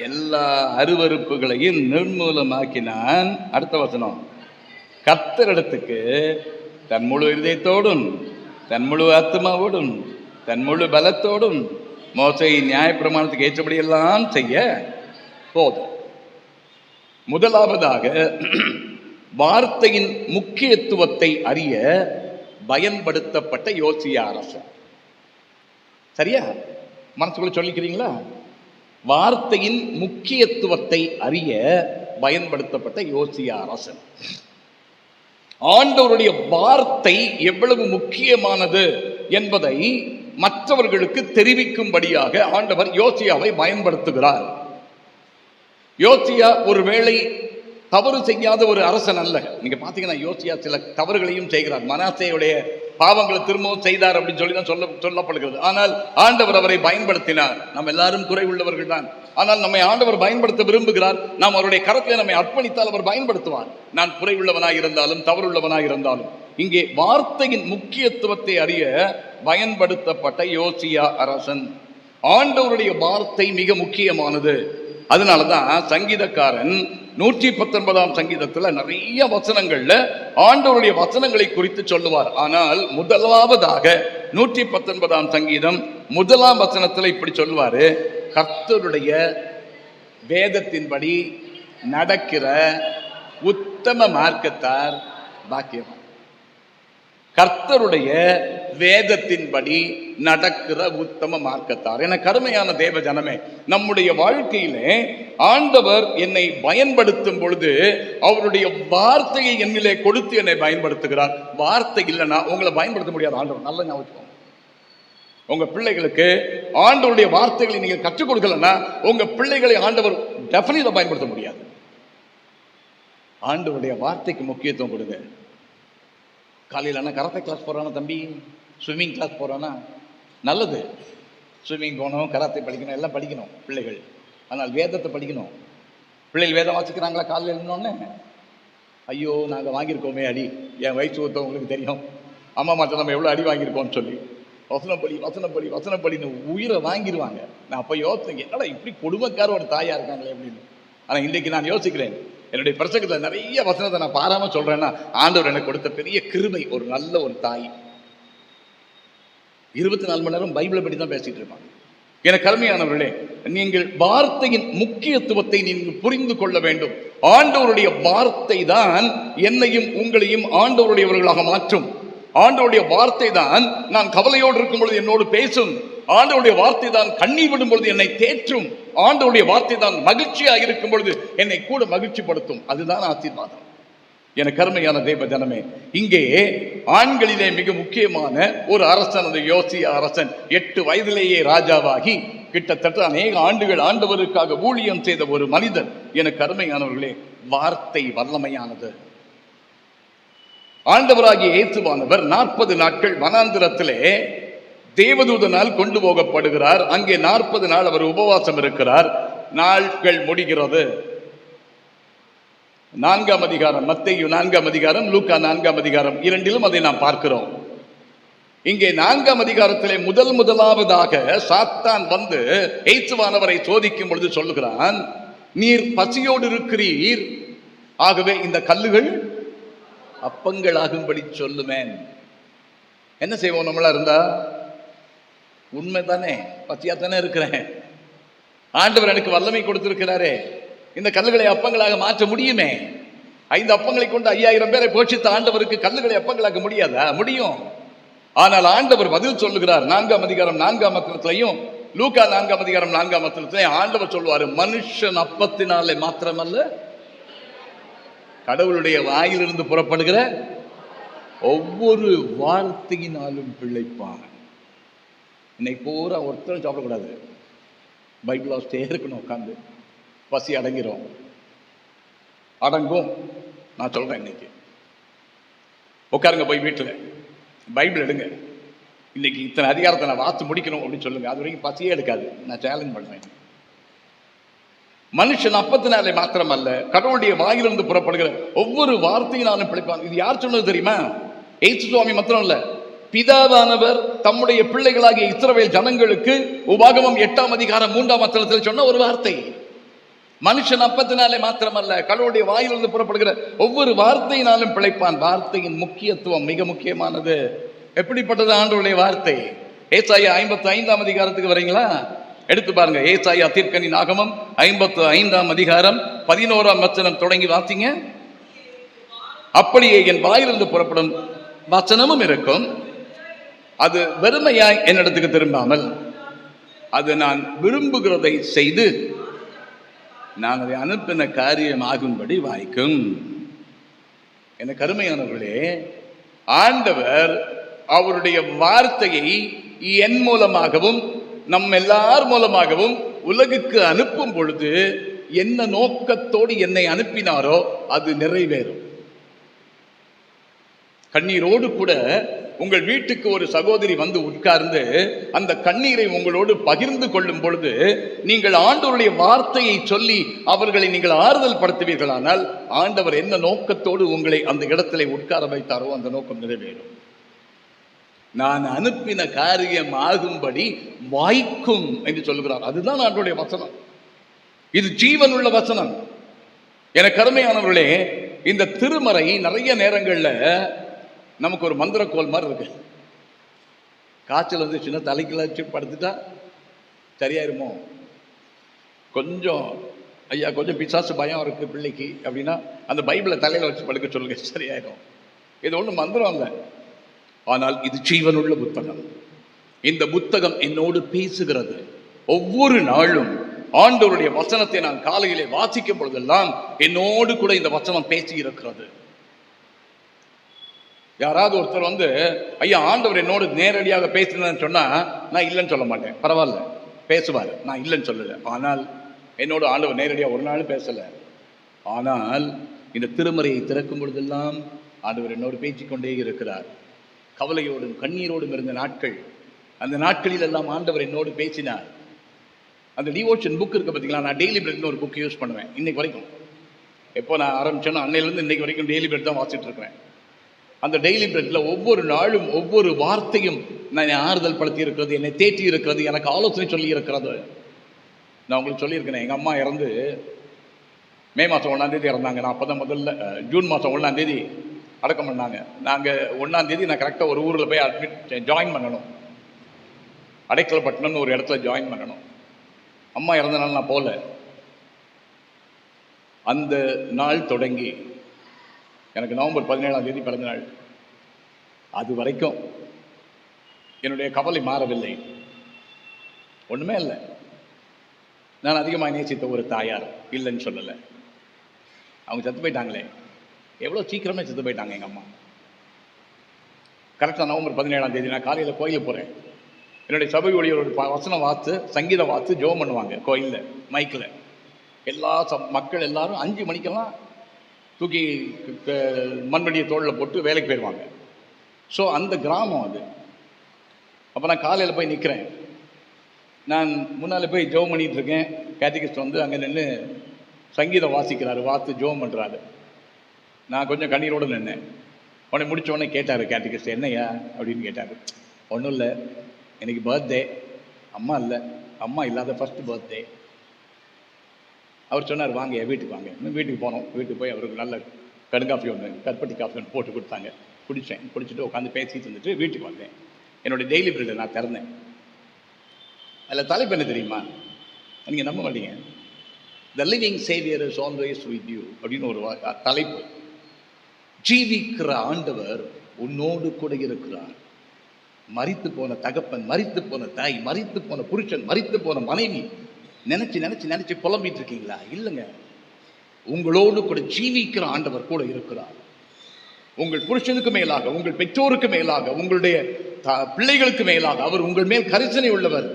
எல்லா அருவருப்புகளையும் நிர்மூலமாக்கினான். அடுத்த வசனம், கர்த்தரிடத்துக்கு தன் முழு இதயத்தோடும் தன் முழு ஆத்மாவோடும் தன் முழு பலத்தோடும் மோசையின் நியாயப்பிரமாணத்துக்கு ஏற்றபடியெல்லாம் செய்ய போதும். முதலாவதாக வார்த்தையின் முக்கியத்துவத்தை அறிய பயன்படுத்தப்பட்ட யோசியா அரசன். சரியா? மனசுக்குள்ள சொல்லிக்கிறீங்களா? வார்த்தையின் முக்கியத்துவத்தை அறிய பயன்படுத்தப்பட்ட யோசியா அரசன். ஆண்டவருடைய வார்த்தை எவ்வளவு முக்கியமானது என்பதை மற்றவர்களுக்கு தெரிவிக்கும்படியாக ஆண்டவர் யோசியாவை பயன்படுத்துகிறார். யோசியா ஒருவேளை தவறு செய்யாத ஒரு அரசன் அல்ல. நீங்க பாத்தீங்கன்னா யோசியா சில தவறுகளையும் செய்கிறார். மனாசேயுடைய பாவங்களை திரும்பவும் செய்தார் அப்படின்னு சொல்லி தான் சொல்லப்படுகிறது. ஆனால் ஆண்டவர் அவரை பயன்படுத்தினார். நம்ம எல்லாரும் குறை உள்ளவர்கள் தான். ஆனால் நம்மை ஆண்டவர் பயன்படுத்த விரும்புகிறார். நாம் அவருடைய கரத்தில் நம்மை அர்ப்பணித்தால் அவர் பயன்படுத்துவார். நான் குறை உள்ளவனாய் இருந்தாலும் தவறுள்ளவனாய் இருந்தாலும். இங்கே வார்த்தையின் முக்கியத்துவத்தை அறிய பயன்படுத்தப்பட்ட யோசியா அரசன். ஆண்டவருடைய வார்த்தை மிக முக்கியமானது. அதனாலதான் சங்கீதக்காரன் 119ஆம் சங்கீதத்துல நிறைய வசனங்கள்ல ஆண்டவருடைய வசனங்களை குறித்து சொல்லுவார். ஆனால் முதலாவதாக 119ஆம் சங்கீதம் 1ஆம் வசனத்துல இப்படி சொல்லுவாரு, கர்த்தருடைய வேதத்தின்படி நடக்கிற உத்தம மார்க்கத்தார் பாக்கியம். கர்த்தருடைய வேதத்தின்படி நடக்கிற உத்தம மார்க்கத்தார். என கருமையான தேவ ஜனமே, நம்முடைய வாழ்க்கையிலே ஆண்டவர் என்னை பயன்படுத்தும் பொழுது அவருடைய வார்த்தையை என்னிலே கொடுத்து என்னை பயன்படுத்துகிறார். வார்த்தை இல்லைன்னா உங்களை பயன்படுத்த முடியாது. ஆண்டவர் நல்ல ஞாபகம். உங்க பிள்ளைகளுக்கு ஆண்டவருடைய வார்த்தைகளை நீங்க கற்றுக் கொடுக்கலன்னா உங்க பிள்ளைகளை ஆண்டவர் டெஃபினட்டா பயன்படுத்த முடியாது. ஆண்டவருடைய வார்த்தைக்கு முக்கியத்துவம் கொடுங்க. காலையில் என்ன கராத்தே கிளாஸ் போகிறானா தம்பி, ஸ்விம்மிங் கிளாஸ் போகிறானா, நல்லது. ஸ்விம்மிங் போகணும், கராத்தே படிக்கணும், எல்லாம் படிக்கணும் பிள்ளைகள். ஆனால் வேதத்தை படிக்கணும். பிள்ளைகள் வேதம் வாசிக்கிறாங்களா? காலையில் எழுந்தோடனே ஐயோ நாங்கள் வாங்கியிருக்கோமே அடி, என் வயசு ஒருத்தவங்களுக்கு தெரியும் அம்மா மாற்ற நம்ம எவ்வளோ அடி வாங்கியிருக்கோம்னு சொல்லி வசனப்படி வசனப்படி வசனப்படின்னு உயிரை வாங்கிடுவாங்க. நான் அப்போ யோசித்தேன், என்னடா இப்படி கொடுமைக்கார ஒரு தாயா இருக்காங்களே அப்படின்னு. ஆனால் இன்றைக்கு நான் யோசிக்கிறேன், என்னுடைய பிரசங்கத்தில் நிறைய வசனத்தை நான் பாராமல் சொல்றேன்னா ஆண்டவர் எனக்கு கொடுத்த பெரிய கிருபை. ஒரு நல்ல ஒரு தாய் 24 மணி நேரம் பைபிளை பற்றி தான் பேசிட்டு இருப்பாங்க. எனக்கு அருமையானவர்களே, நீங்கள் வார்த்தையின் முக்கியத்துவத்தை நீங்கள் புரிந்து கொள்ள வேண்டும். ஆண்டவருடைய வார்த்தை தான் என்னையும் உங்களையும் ஆண்டவருடையவர்களாக மாற்றும். ஆண்டவருடைய வார்த்தை தான் நான் கவலையோடு இருக்கும் பொழுது என்னோடு பேசும். ஆண்டவருடைய வார்த்தை தான் கண்ணீர் விடும் பொழுது என்னை தேற்றும். ஆண்டவருடைய வார்த்தை தான் மகிழ்ச்சியாக இருக்கும் பொழுது என்னை கூட மகிழ்ச்சிப்படுத்தும். அதுதான் ஆசீர்வாதம். எனக்கு அருமையான தேவ ஜனமே, இங்கே ஆண்களிலே மிக முக்கியமான ஒரு அரசன், அந்த யோசியா அரசன். 8 வயதிலேயே ராஜாவாகி கிட்டத்தட்ட அநேக ஆண்டுகள் ஆண்டவருக்காக ஊழியம் செய்த ஒரு மனிதன். எனக்கு அருமையானவர்களே, வார்த்தை வல்லமையானது. ஆண்டவராகிய இயேசுவானவர் 40 நாட்கள் வனாந்திரத்திலே தேவதூதனால் கொண்டு போகப்படுகிறார். அங்கே 40 நாள் அவர் உபவாசம் இருக்கிறார். நாட்கள் முடிகிறது. 4ஆம் அதிகாரம், மத்தேயு 4ஆம் அதிகாரம், லூக்கா 4ஆம் அதிகாரம், இரண்டிலும் அதை நாம் பார்க்கிறோம். இங்கே 4ஆம் அதிகாரத்திலே முதலாவதாக சாத்தான் வந்து இயேசுவானவரை சோதிக்கும் பொழுது சொல்லுகிறான், நீர் பசியோடு இருக்கிறீர், ஆகவே இந்த கல்லுகள் அப்பங்களாகும்படி சொல்லுவேன். என்ன செய்வோம் நம்மளா இருந்தா? உண்மைதானே, பசியா தானே இருக்கிறேன், ஆண்டவர் எனக்கு வல்லமை கொடுத்திருக்கிறாரே, இந்த கல்லுகளை அப்பங்களாக மாற்ற முடியுமே. 5 அப்பங்களை கொண்டு 5000 பேரை போஷித்த ஆண்டவருக்கு கல்லுகளை அப்பங்களாக்க முடியாதா? முடியும். ஆனால் ஆண்டவர் பதில் சொல்லுகிறார். 4ஆம் அதிகாரம் 4ஆம் வசனத்திலையும் லூக்கா 4ஆம் அதிகாரம் 4ஆம் வசனத்திலையும் ஆண்டவர் சொல்லுவாரு, மனுஷன் அப்பத்தினாலே மாத்திரமல்ல கடவுளுடைய வாயிலிருந்து புறப்படுகிற ஒவ்வொரு வார்த்தையினாலும் பிழைப்பான். இன்னைக்கு பூரா ஒருத்தரும் சாப்பிடக்கூடாது, பைபிள் வாசிட்டே இருக்கணும். உட்காந்து பசி அடங்கிரும், அடங்கும். நான் சொல்றேன், இன்னைக்கு உட்காருங்க, போய் வீட்டில் பைபிள் எடுங்க, இன்னைக்கு இத்தனை அதிகாரத்தை நான் வாசித்து முடிக்கணும் அப்படின்னு சொல்லுங்க. அது வரைக்கும் பசியே எடுக்காது. நான் சேலஞ்ச் பண்ணுவேன். மனுஷன் அப்பத்தினாலே மாத்திரமல்ல கடவுளுடைய வாயிலிருந்து புறப்படுகிற ஒவ்வொரு வார்த்தையினாலும் பிழைப்பான். இது யார் சொன்னது தெரியுமா? ஏசு சுவாமி மாத்திரம் இல்ல, பிதாவானவர் தம்முடைய பிள்ளைகளாகிய இஸ்ரவேல் ஜனங்களுக்கு உபாகமம் 8ஆம் அதிகாரம் 3ஆம் வசனத்தில் சொன்ன ஒரு வார்த்தை. மனுஷன் அப்பத்தினாலே மாத்திரமல்ல, கடவுளுடைய வாயிலிருந்து புறப்படுகிற ஒவ்வொரு வார்த்தையினாலும் பிழைப்பான். வார்த்தையின் முக்கியத்துவம் மிக முக்கியமானது. எப்படிப்பட்டது ஆண்டவருடைய வார்த்தை? ஏசாயா 55ஆம் அதிகாரத்துக்கு வரீங்களா? எடுத்து பாருங்க. ஏசாயா தீர்க்கனின் ஆகமம் 55ஆம் அதிகாரம் 11ஆம் வசனம் தொடங்கி வாசிங்க. அப்படியே என் வாயிலிருந்து புறப்படும் வசனமும் இருக்கும், அது வெறுமையாய் என்னிடத்துக்கு திரும்பாமல் அது நான் விரும்புகிறதை செய்து நான் அதை அனுப்பின காரியம் ஆகும்படி வாய்க்கும். என கருமையானவர்களே, ஆண்டவர் அவருடைய வார்த்தையை என் மூலமாகவும் நம் எல்லார் மூலமாகவும் உலகுக்கு அனுப்பும் பொழுது என்ன நோக்கத்தோடு என்னை அனுப்பினாரோ அது நிறைவேறும். கண்ணீரோடு கூட உங்கள் வீட்டுக்கு ஒரு சகோதரி வந்து உட்கார்ந்து அந்த கண்ணீரை உங்களோடு பகிர்ந்து கொள்ளும் பொழுது நீங்கள் ஆண்டவருடைய வார்த்தையை சொல்லி அவர்களை நீங்கள் ஆறுதல் படுத்துவீர்களானால் ஆண்டவர் என்ன நோக்கத்தோடு உங்களை அந்த இடத்திலே உட்கார வைத்தாரோ அந்த நோக்கம் நிறைவேறும். நான் அனுப்பின காரியம் ஆகும்படி வாய்க்கும் என்று சொல்லுகிறார். அதுதான் ஆண்டவருடைய வசனம். இது ஜீவனுள்ள வசனம். என கருமையானவர்களே, இந்த திருமறை நிறைய நேரங்கள்ல நமக்கு ஒரு மந்திரக்கோள் மாதிரி இருக்கு. காய்ச்சல் வந்து சின்ன தலைக்குள்ள வச்சு படுத்துட்டா சரியாயிருமோ, கொஞ்சம் ஐயா கொஞ்சம் பிசாசு பயம் இருக்கு பிள்ளைக்கு அப்படின்னா அந்த பைபிளை தலையில வச்சு படுக்க சொல்லுங்க, சரியாயிரும். இது ஒன்றும் மந்திரம் இல்லை, ஆனால் இது ஜீவனுள்ள புத்தகம். இந்த புத்தகம் என்னோடு பேசுகிறது. ஒவ்வொரு நாளும் ஆண்டவருடைய வசனத்தை நான் காலையிலே வாசிக்கும் பொழுதெல்லாம் என்னோடு கூட இந்த வசனம் பேசி இருக்கிறது. யாராவது ஒருத்தர் வந்து ஐயா ஆண்டவர் என்னோடு நேரடியாக பேசினேன்னு சொன்னா நான் இல்லைன்னு சொல்ல மாட்டேன். பரவாயில்ல, பேசுவார், நான் இல்லைன்னு சொல்லலை. ஆனால் என்னோட ஆண்டவர் நேரடியாக ஒரு நாளும் பேசலை. ஆனால் இந்த திருமறையை திறக்கும் பொழுதெல்லாம் ஆண்டவர் என்னோடு பேசிக்கொண்டே இருக்கிறார். கவலையோடும் கண்ணீரோடும் இருந்த நாட்கள், அந்த நாட்களில் எல்லாம் ஆண்டவர் என்னோடு பேசினார். அந்த டிவோஷன் புக் இருக்கு பார்த்தீங்களா, நான் டெய்லி பிரெட்னு ஒரு புக் யூஸ் பண்ணுவேன் இன்னைக்கு வரைக்கும். எப்போ நான் ஆரம்பிச்சேன்னா அன்னையிலேருந்து இன்னைக்கு வரைக்கும் டெய்லி பிரெட் தான் வாசிட்டு இருக்கிறேன். அந்த டெய்லி பிரெட்ல ஒவ்வொரு நாளும் ஒவ்வொரு வார்த்தையும் நான் ஆறுதல் படுத்தி இருக்கிறது, என்னை தேற்றி இருக்கிறது, எனக்கு ஆலோசனை சொல்லி இருக்கிறது. நான் உங்களுக்கு சொல்லியிருக்கிறேன், எங்கள் அம்மா இறந்து மே மாதம் 1ஆம் தேதி இறந்தாங்க. நான் அப்போ தான் முதல்ல ஜூன் மாதம் 1ஆம் தேதி அடக்கம் பண்ணாங்க. நாங்கள் 1ஆம் தேதி நான் கரெக்டாக ஒரு ஊரில் போய் ஜாயின் பண்ணணும், அடைக்கலப்பட்டினம்னு ஒரு இடத்துல ஜாயின் பண்ணணும். அம்மா இறந்தனால நான் போகல. அந்த நாள் தொடங்கி எனக்கு நவம்பர் 17ஆம் தேதி பிறந்த நாள், அது வரைக்கும் என்னுடைய கவலை மாறவில்லை. ஒன்றுமே இல்லை. நான் அதிகமாக நேசித்த ஒரு தாயார் இல்லைன்னு சொல்லலை. அவங்க செத்து போயிட்டாங்களே, எவ்வளோ சீக்கிரமே செத்து போயிட்டாங்க எங்கள் அம்மா. கரெக்டாக நவம்பர் 17ஆம் தேதி நான் காலையில் கோயிலுக்கு போகிறேன். என்னுடைய சபை ஊழியர் ஒரு வசனம் வாத்து சங்கீதம் வாத்து ஜெபம் பண்ணுவாங்க கோயிலில் மைக்கில். எல்லா மக்கள் எல்லாரும் 5 மணிக்கெல்லாம் தூக்கி மண்வெடியை தோளில் போட்டு வேலைக்கு போயிடுவாங்க. ஸோ அந்த கிராமம் அது. அப்போ நான் காலையில் போய் நிற்கிறேன். நான் முன்னால் போய் ஜெபம் பண்ணிகிட்டு இருக்கேன். கேட்டகிஸ்ட் வந்து அங்கே நின்று சங்கீதம் வாசிக்கிறாரு, வாத்து ஜெபம் பண்ணுறாரு. நான் கொஞ்சம் கண்ணீரோடு நின்னேன். உடனே முடித்த உடனே கேட்டார் கேட்டகிஸ்ட், என்னையா அப்படின்னு கேட்டார். ஒன்றும் இல்லை, எனக்கு பர்த்டே, அம்மா இல்லை, அம்மா இல்லாத ஃபஸ்ட்டு பர்த்டே. அவர் சொன்னார், வாங்க வீட்டுக்கு வாங்க. இன்னும் வீட்டுக்கு போனோம். வீட்டுக்கு போய் அவருக்கு நல்ல கடுங்காஃபி ஒன்று, கருப்பட்டி காஃபி ஒன்று போட்டு கொடுத்தாங்க. குடித்தேன். குடிச்சிட்டு உட்காந்து பேசிட்டு இருந்துட்டு வீட்டுக்கு வந்தேன். என்னுடைய டெய்லி பிரெட்டை நான் திறந்தேன். அதில் தலைப்பு என்ன தெரியுமா? நீங்கள் நம்ப மாட்டீங்க. The living Xavier is always with you அப்படின்னு ஒரு தலைப்பு. ஜீவிக்கிற ஆண்டவர் உன்னோடு கூட இருக்கிறார். மரித்து போன தகப்பன், மரித்து போன தாய், மரித்து போன புருஷன், மரித்து போன மனைவி நினைச்சு நினைச்சு நினைச்சு புலம்பிட்டு இருக்கீங்களா? இல்லைங்க, உங்களோடு கூட ஜீவிக்கிற ஆண்டவர் கூட இருக்கிறார். உங்கள் புருஷனுக்கு மேலாக, உங்கள் பெற்றோருக்கு மேலாக, உங்களுடைய பிள்ளைகளுக்கு மேலாக அவர் உங்கள் மேல் கரிசனை உள்ளவர்.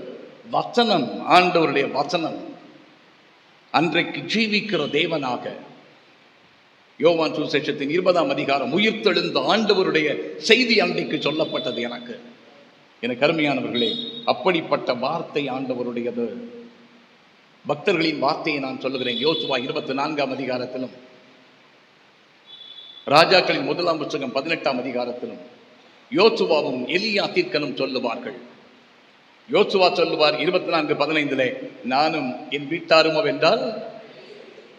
வசனம், ஆண்டவருடைய வசனம் அன்றைக்கு ஜீவிக்கிற தேவனாக. யோவான் சுவிசேஷத்தின் 20ஆம் அதிகாரம் உயிர்த்தெழுந்த ஆண்டவருடைய செய்தி அன்றைக்கு சொல்லப்பட்டது எனக்கு. எனக்கு அருமையானவர்களே, அப்படிப்பட்ட வார்த்தை ஆண்டவருடையது. பக்தர்களின் வார்த்தையை நான் சொல்லுகிறேன். யோசுவா 24ஆம் அதிகாரத்திலும், ராஜாக்களின் 1ஆம் புத்தகம் 18ஆம் அதிகாரத்திலும், யோசுவாவும் எலியா தீர்க்கனும் சொல்லுவார்கள். யோசுவா சொல்லுவார் 24:15, நானும் என் வீட்டாருமோ வென்றால்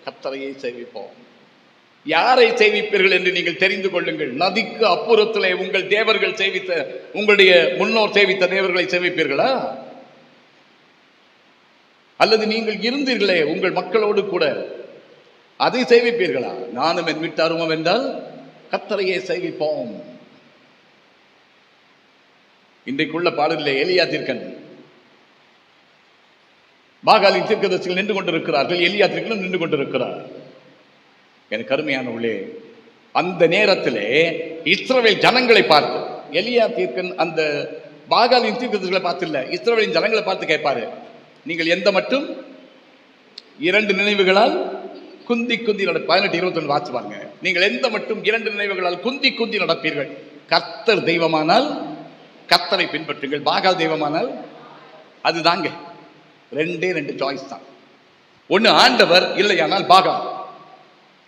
கர்த்தரையே சேவிப்போம். யாரை சேவிப்பீர்கள் என்று நீங்கள் தெரிந்து கொள்ளுங்கள். நதிக்கு அப்புறத்திலே உங்கள் தேவர்கள் சேவித்த, உங்களுடைய முன்னோர் சேவித்த தேவர்களை சேவிப்பீர்களா? அல்லது நீங்கள் இருந்தீர்களே உங்கள் மக்களோடு கூட, அதை சேவிப்பீர்களா? நானும் என் வீட்டாருமோ வென்றால் கர்த்தரையே சேவிப்போம். இன்றைக்குள்ள பாடலிலே எலியா தீர்க்கன் பாகாலின் தீர்க்கதரிசிகள் நின்று கொண்டிருக்கிறார்கள், எலியா தீர்க்கனும் நின்று கொண்டிருக்கிறார். எனக்கு அருமையானவர்களே, அந்த நேரத்திலே இஸ்ரவேல் ஜனங்களை பார்த்து, எலியா தீர்க்கன் அந்த பாகாலின் தீர்க்கதரிசிகளை பார்த்து இல்ல, இஸ்ரவேலின் ஜனங்களை பார்த்து கேட்பாரு, நீங்கள் எந்த மட்டும் 2 நினைவுகளால் குந்தி குந்தி 18-21 வாசிப்பாங்க. நீங்கள் எந்த மட்டும் 2 நினைவுகளால் குந்தி குந்தி நடப்பீர்கள். கர்த்தர் தெய்வமானால் கர்த்தரை பின்பற்றுங்கள், பாகால் தெய்வமானால் அதுதாங்க. 2 சாய்ஸ் தான். ஒன்று ஆண்டவர், இல்லையானால் பாகால்.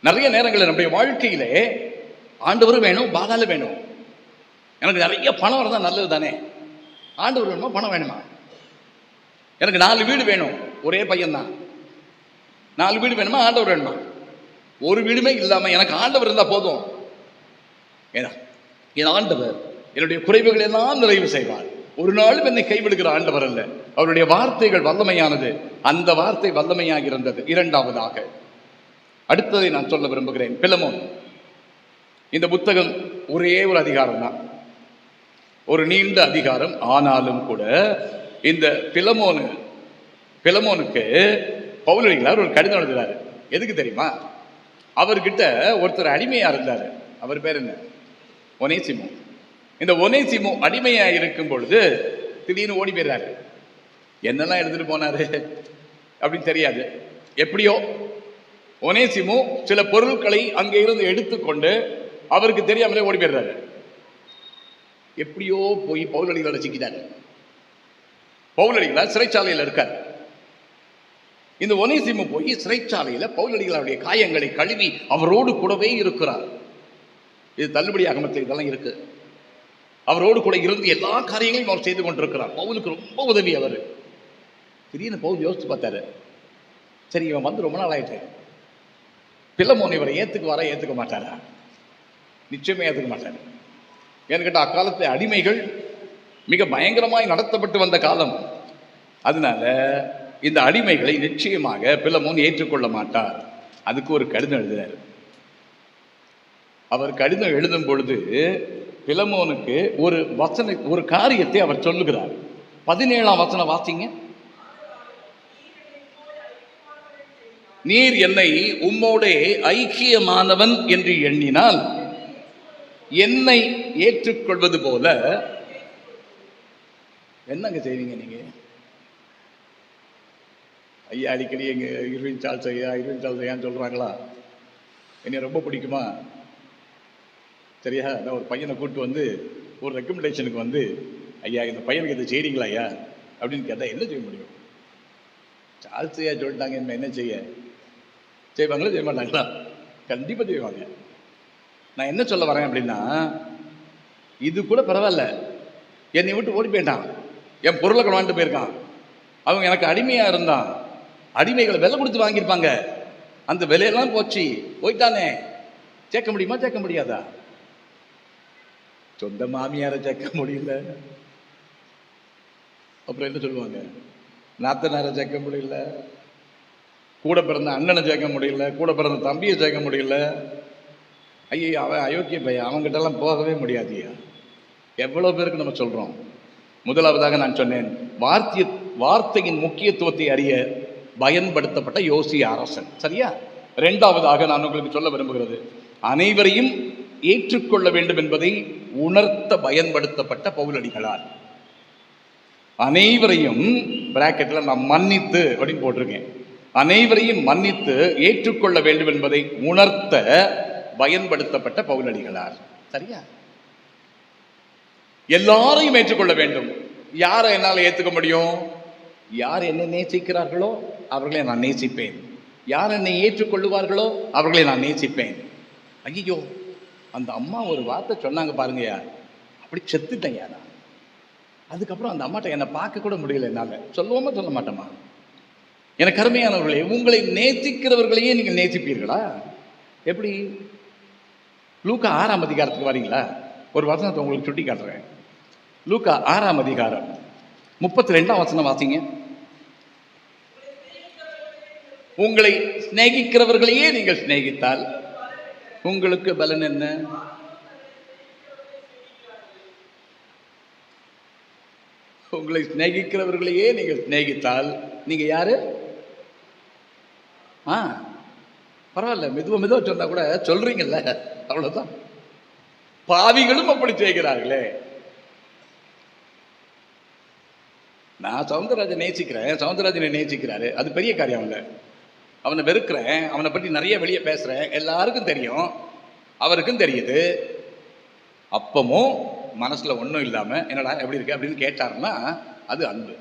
நிறைய நேரங்களில் நம்முடைய வாழ்க்கையிலே ஆண்டவரும் வேணும், பாகாலும் வேணும். எனக்கு நிறைய பணம் வரதான் நல்லது தானே. ஆண்டவர் வேணுமா, பணம் வேணுமா? எனக்கு 4 வீடு வேணும், ஒரே பையன்தான். 4 வீடு வேணுமா, ஆண்டவர் வேணுமா? ஒரு வீடுமே இல்லாமல் எனக்கு ஆண்டவர் இருந்தால் போதும். ஏன்னா என் ஆண்டவர் என்னுடைய குறைவுகளை எல்லாம் நிறைவு செய்வார். ஒரு நாளும் என்னை கைவிடுகிற ஆண்டவர் அல்ல. அவருடைய வார்த்தைகள் வல்லமையானது. அந்த வார்த்தை வல்லமையாக இருந்தது. இரண்டாவதாக அடுத்ததை நான் சொல்ல விரும்புகிறேன். பிலமோன். இந்த புத்தகம் ஒரே ஒரு அதிகாரம் தான், ஒரு நீண்ட அதிகாரம். ஆனாலும் கூட இந்த பிலமோனுக்கு பவுலடிகளார் ஒரு கடிதம் எழுதுறாரு. எதுக்கு தெரியுமா? அவர்கிட்ட ஒருத்தர் அடிமையா இருந்தார். அவர் பேர் என்ன? ஒனேசிமோ. இந்த ஒனேசிமோ அடிமையா இருக்கும் பொழுது திடீர்னு ஓடி போயிடுறாரு. என்னெல்லாம் எடுத்துட்டு போனாரு அப்படின்னு தெரியாது. எப்படியோ ஒனேசிமோ சில பொருட்களை அங்கே இருந்து எடுத்துக்கொண்டு அவருக்கு தெரியாமலே ஓடி போயிடுறாரு. எப்படியோ போய் பவுலடிகளார் சிக்கிட்டாரு. பவுலடிகளார் சிறைச்சாலையில் இருக்கார். இந்த ஒனேசிமோ போய் சிறைச்சாலையில் பவுலடிகளாருடைய காயங்களை கழுவி அவரோடு கூடவே இருக்கிறார். இது தள்ளுபடியாக மற்ற இதெல்லாம் இருக்கு. அவரோடு கூட இருந்து எல்லா காரியங்களையும் அவர் செய்து கொண்டிருக்கிறார். பவுலுக்கு ரொம்ப உதவி அவர். திடீர்னு பவுல் யோசிச்சு பார்த்தாரு, சரி இவன் வந்து ரொம்ப நாள் ஆயிட்டு, பிலமோன் இவரை ஏற்றுக்க மாட்டாரா? நிச்சயமே ஏற்றுக்க மாட்டார். ஏன்னு கேட்டால் அக்காலத்தில் அடிமைகள் மிக பயங்கரமாய் நடத்தப்பட்டு வந்த காலம். அதனால இந்த அடிமைகளை நிச்சயமாக பிலமோன் ஏற்றுக்கொள்ள மாட்டார். அதுக்கு ஒரு கடிதம் எழுதுறார். அவர் கடிதம் எழுதும் பொழுது பிலமோனுக்கு ஒரு காரியத்தை அவர் சொல்லுகிறார். 17ஆம் வசனம் வாசிங்க. நீர் என்னை உம்மோடே ஐக்கியமானவன் என்று எண்ணினால் என்னை ஏற்றுக்கொள்வது போல என்னங்க செய்வீங்க நீங்க? ஐயா அடிக்கடி எங்க இருவின் சால்ஸ் ஐயான்னு சொல்றாங்களா? என்னை ரொம்ப பிடிக்குமா? சரியா? நான் ஒரு பையனை கூப்பிட்டு வந்து ஒரு ரெக்கமெண்டேஷனுக்கு வந்து, ஐயா இந்த பையனுக்கு இதை செய்றீங்களா ஐயா அப்படின்னு கேட்டால் என்ன செய்ய முடியும்? சால்ஸ் ஐயா சொல்லிட்டாங்க, என்ன செய்வாங்களா செய்ய மாட்டாங்களா? கண்டிப்பாக செய்வாங்க. நான் என்ன சொல்ல வரேன் அப்படின்னா, இது கூட பரவாயில்ல, என்னை விட்டு ஓடி போயிட்டான், என் பொருளை கொண்டாண்டு போயிருக்கான், அவங்க எனக்கு அடிமையாக இருந்தான், அடிமைகளை விலை கொடுத்து வாங்கியிருப்பாங்க, அந்த விலையெல்லாம் போயிட்டானே, சேர்க்க முடியுமா சேர்க்க முடியாதா? சொந்த மாமியாரை சேர்க்க முடியல, அப்புறம் என்ன சொல்லுவாங்க? நாத்தனாரை சேர்க்க முடியல, கூட பிறந்த அண்ணனை சேர்க்க முடியல, கூட பிறந்த தம்பியை சேர்க்க முடியல. ஐயோ அவன் அயோக்கிய பையன், அவங்ககிட்டலாம் போகவே முடியாதுயா. எவ்வளோ பேருக்கு நம்ம சொல்கிறோம். முதலாவதாக நான் சொன்னேன், வார்த்தையின் முக்கியத்துவத்தை அறிய பயன்படுத்தப்பட்ட யோசிய அரசன். சரியா? இரண்டாவதாக நான் உங்களுக்கு சொல்ல விரும்புகிறது, அனைவரையும் ஏற்றுக்கொள்ள வேண்டும் என்பதை உணர்த்த பயன்படுத்தப்பட்ட பவுலடிகளார். அனைவரையும் பிராக்கெட்ல நான் மன்னித்து அப்படின்னு போட்டிருக்கேன். அனைவரையும் மன்னித்து ஏற்றுக்கொள்ள வேண்டும் என்பதை உணர்த்த பயன்படுத்தப்பட்ட பவுலடிகளார். சரியா? எல்லாரையும் ஏற்றுக்கொள்ள வேண்டும். யாரை என்னால் ஏற்றுக்க முடியும்? யார் என்னை நேசிக்கிறார்களோ அவர்களை நான் நேசிப்பேன். யார் என்னை ஏற்றுக்கொள்ளுவார்களோ அவர்களை நான் நேசிப்பேன். ஐயோ அந்த அம்மா ஒரு வார்த்தை சொன்னாங்க பாருங்கயா, அப்படி செத்துட்டேன் நான். அதுக்கப்புறம் அந்த அம்மாட்ட என்னை பார்க்க கூட முடியல என்னால். சொல்லுவோமா சொல்ல மாட்டோமா? எனக்கு அருமையானவர்களே, உங்களை நேசிக்கிறவர்களையே நீங்கள் நேசிப்பீர்களா? எப்படி? லூக்கா 6ஆம் அதிகாரத்துக்கு வரீங்களா? ஒரு வசனத்தை உங்களுக்கு சுட்டி காட்டுறேன். லூக்கா 6ஆம் அதிகாரம் 32ஆம் வசனம் வாசிங்க. உங்களை சிநேகிக்கிறவர்களையே நீங்கள் சிநேகித்தால் உங்களுக்கு பலன் என்ன? உங்களை சிநேகிக்கிறவர்களையே நீங்கள் சிநேகித்தால் நீங்க யாரு? பரவாயில்ல, மெதுவா சொன்னா கூட சொல்றீங்கல்ல, அவ்வளவுதான். பாவிகளும் அப்படி செய்கிறார்களே. நான் சவுந்தரராஜன் நேசிக்கிறேன், சவுந்தரராஜனை நேசிக்கிறாரு, அது பெரிய காரியம் இல்லை. அவனை வெறுக்கிறேன், அவனை பற்றி நிறைய வெளியே பேசுறேன், எல்லாருக்கும் தெரியும், அவருக்கும் தெரியுது. அப்பமும் மனசுல ஒன்றும் இல்லாம என்னடா எப்படி இருக்கு அப்படின்னு கேட்டாருன்னா அது அன்பு.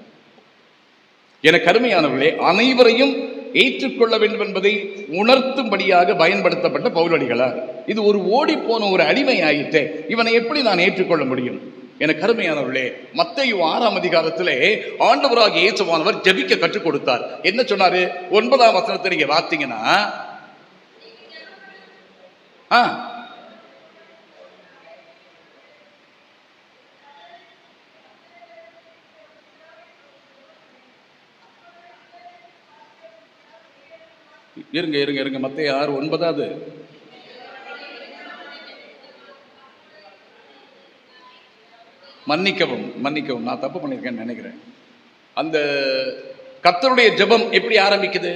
என கருமையானவர்களே, அனைவரையும் ஏற்றுக்கொள்ள வேண்டும் என்பதை உணர்த்தும்படியாக பயன்படுத்தப்பட்ட பவுலடிகளார். இது ஒரு ஓடி போன ஒரு அடிமை ஆயிட்டே, இவனை எப்படி நான் ஏற்றுக்கொள்ள முடியும்? என கருமையானவர்களே, மத்தேயு 6ஆம் அதிகாரத்திலே ஆண்டவராகிய இயேசுவானவர் ஜெபிக்க கற்றுக் கொடுத்தார். என்ன சொன்னாரு? 9ஆம் வசனத்தை நீங்க பார்த்தீங்கன்னா, இருங்க மத்தேயு 6:9. மன்னிக்கவும், நான் தப்பு பண்ணியிருக்கேன்னு நினைக்கிறேன். அந்த கர்த்தருடைய ஜெபம் எப்படி ஆரம்பிக்குது?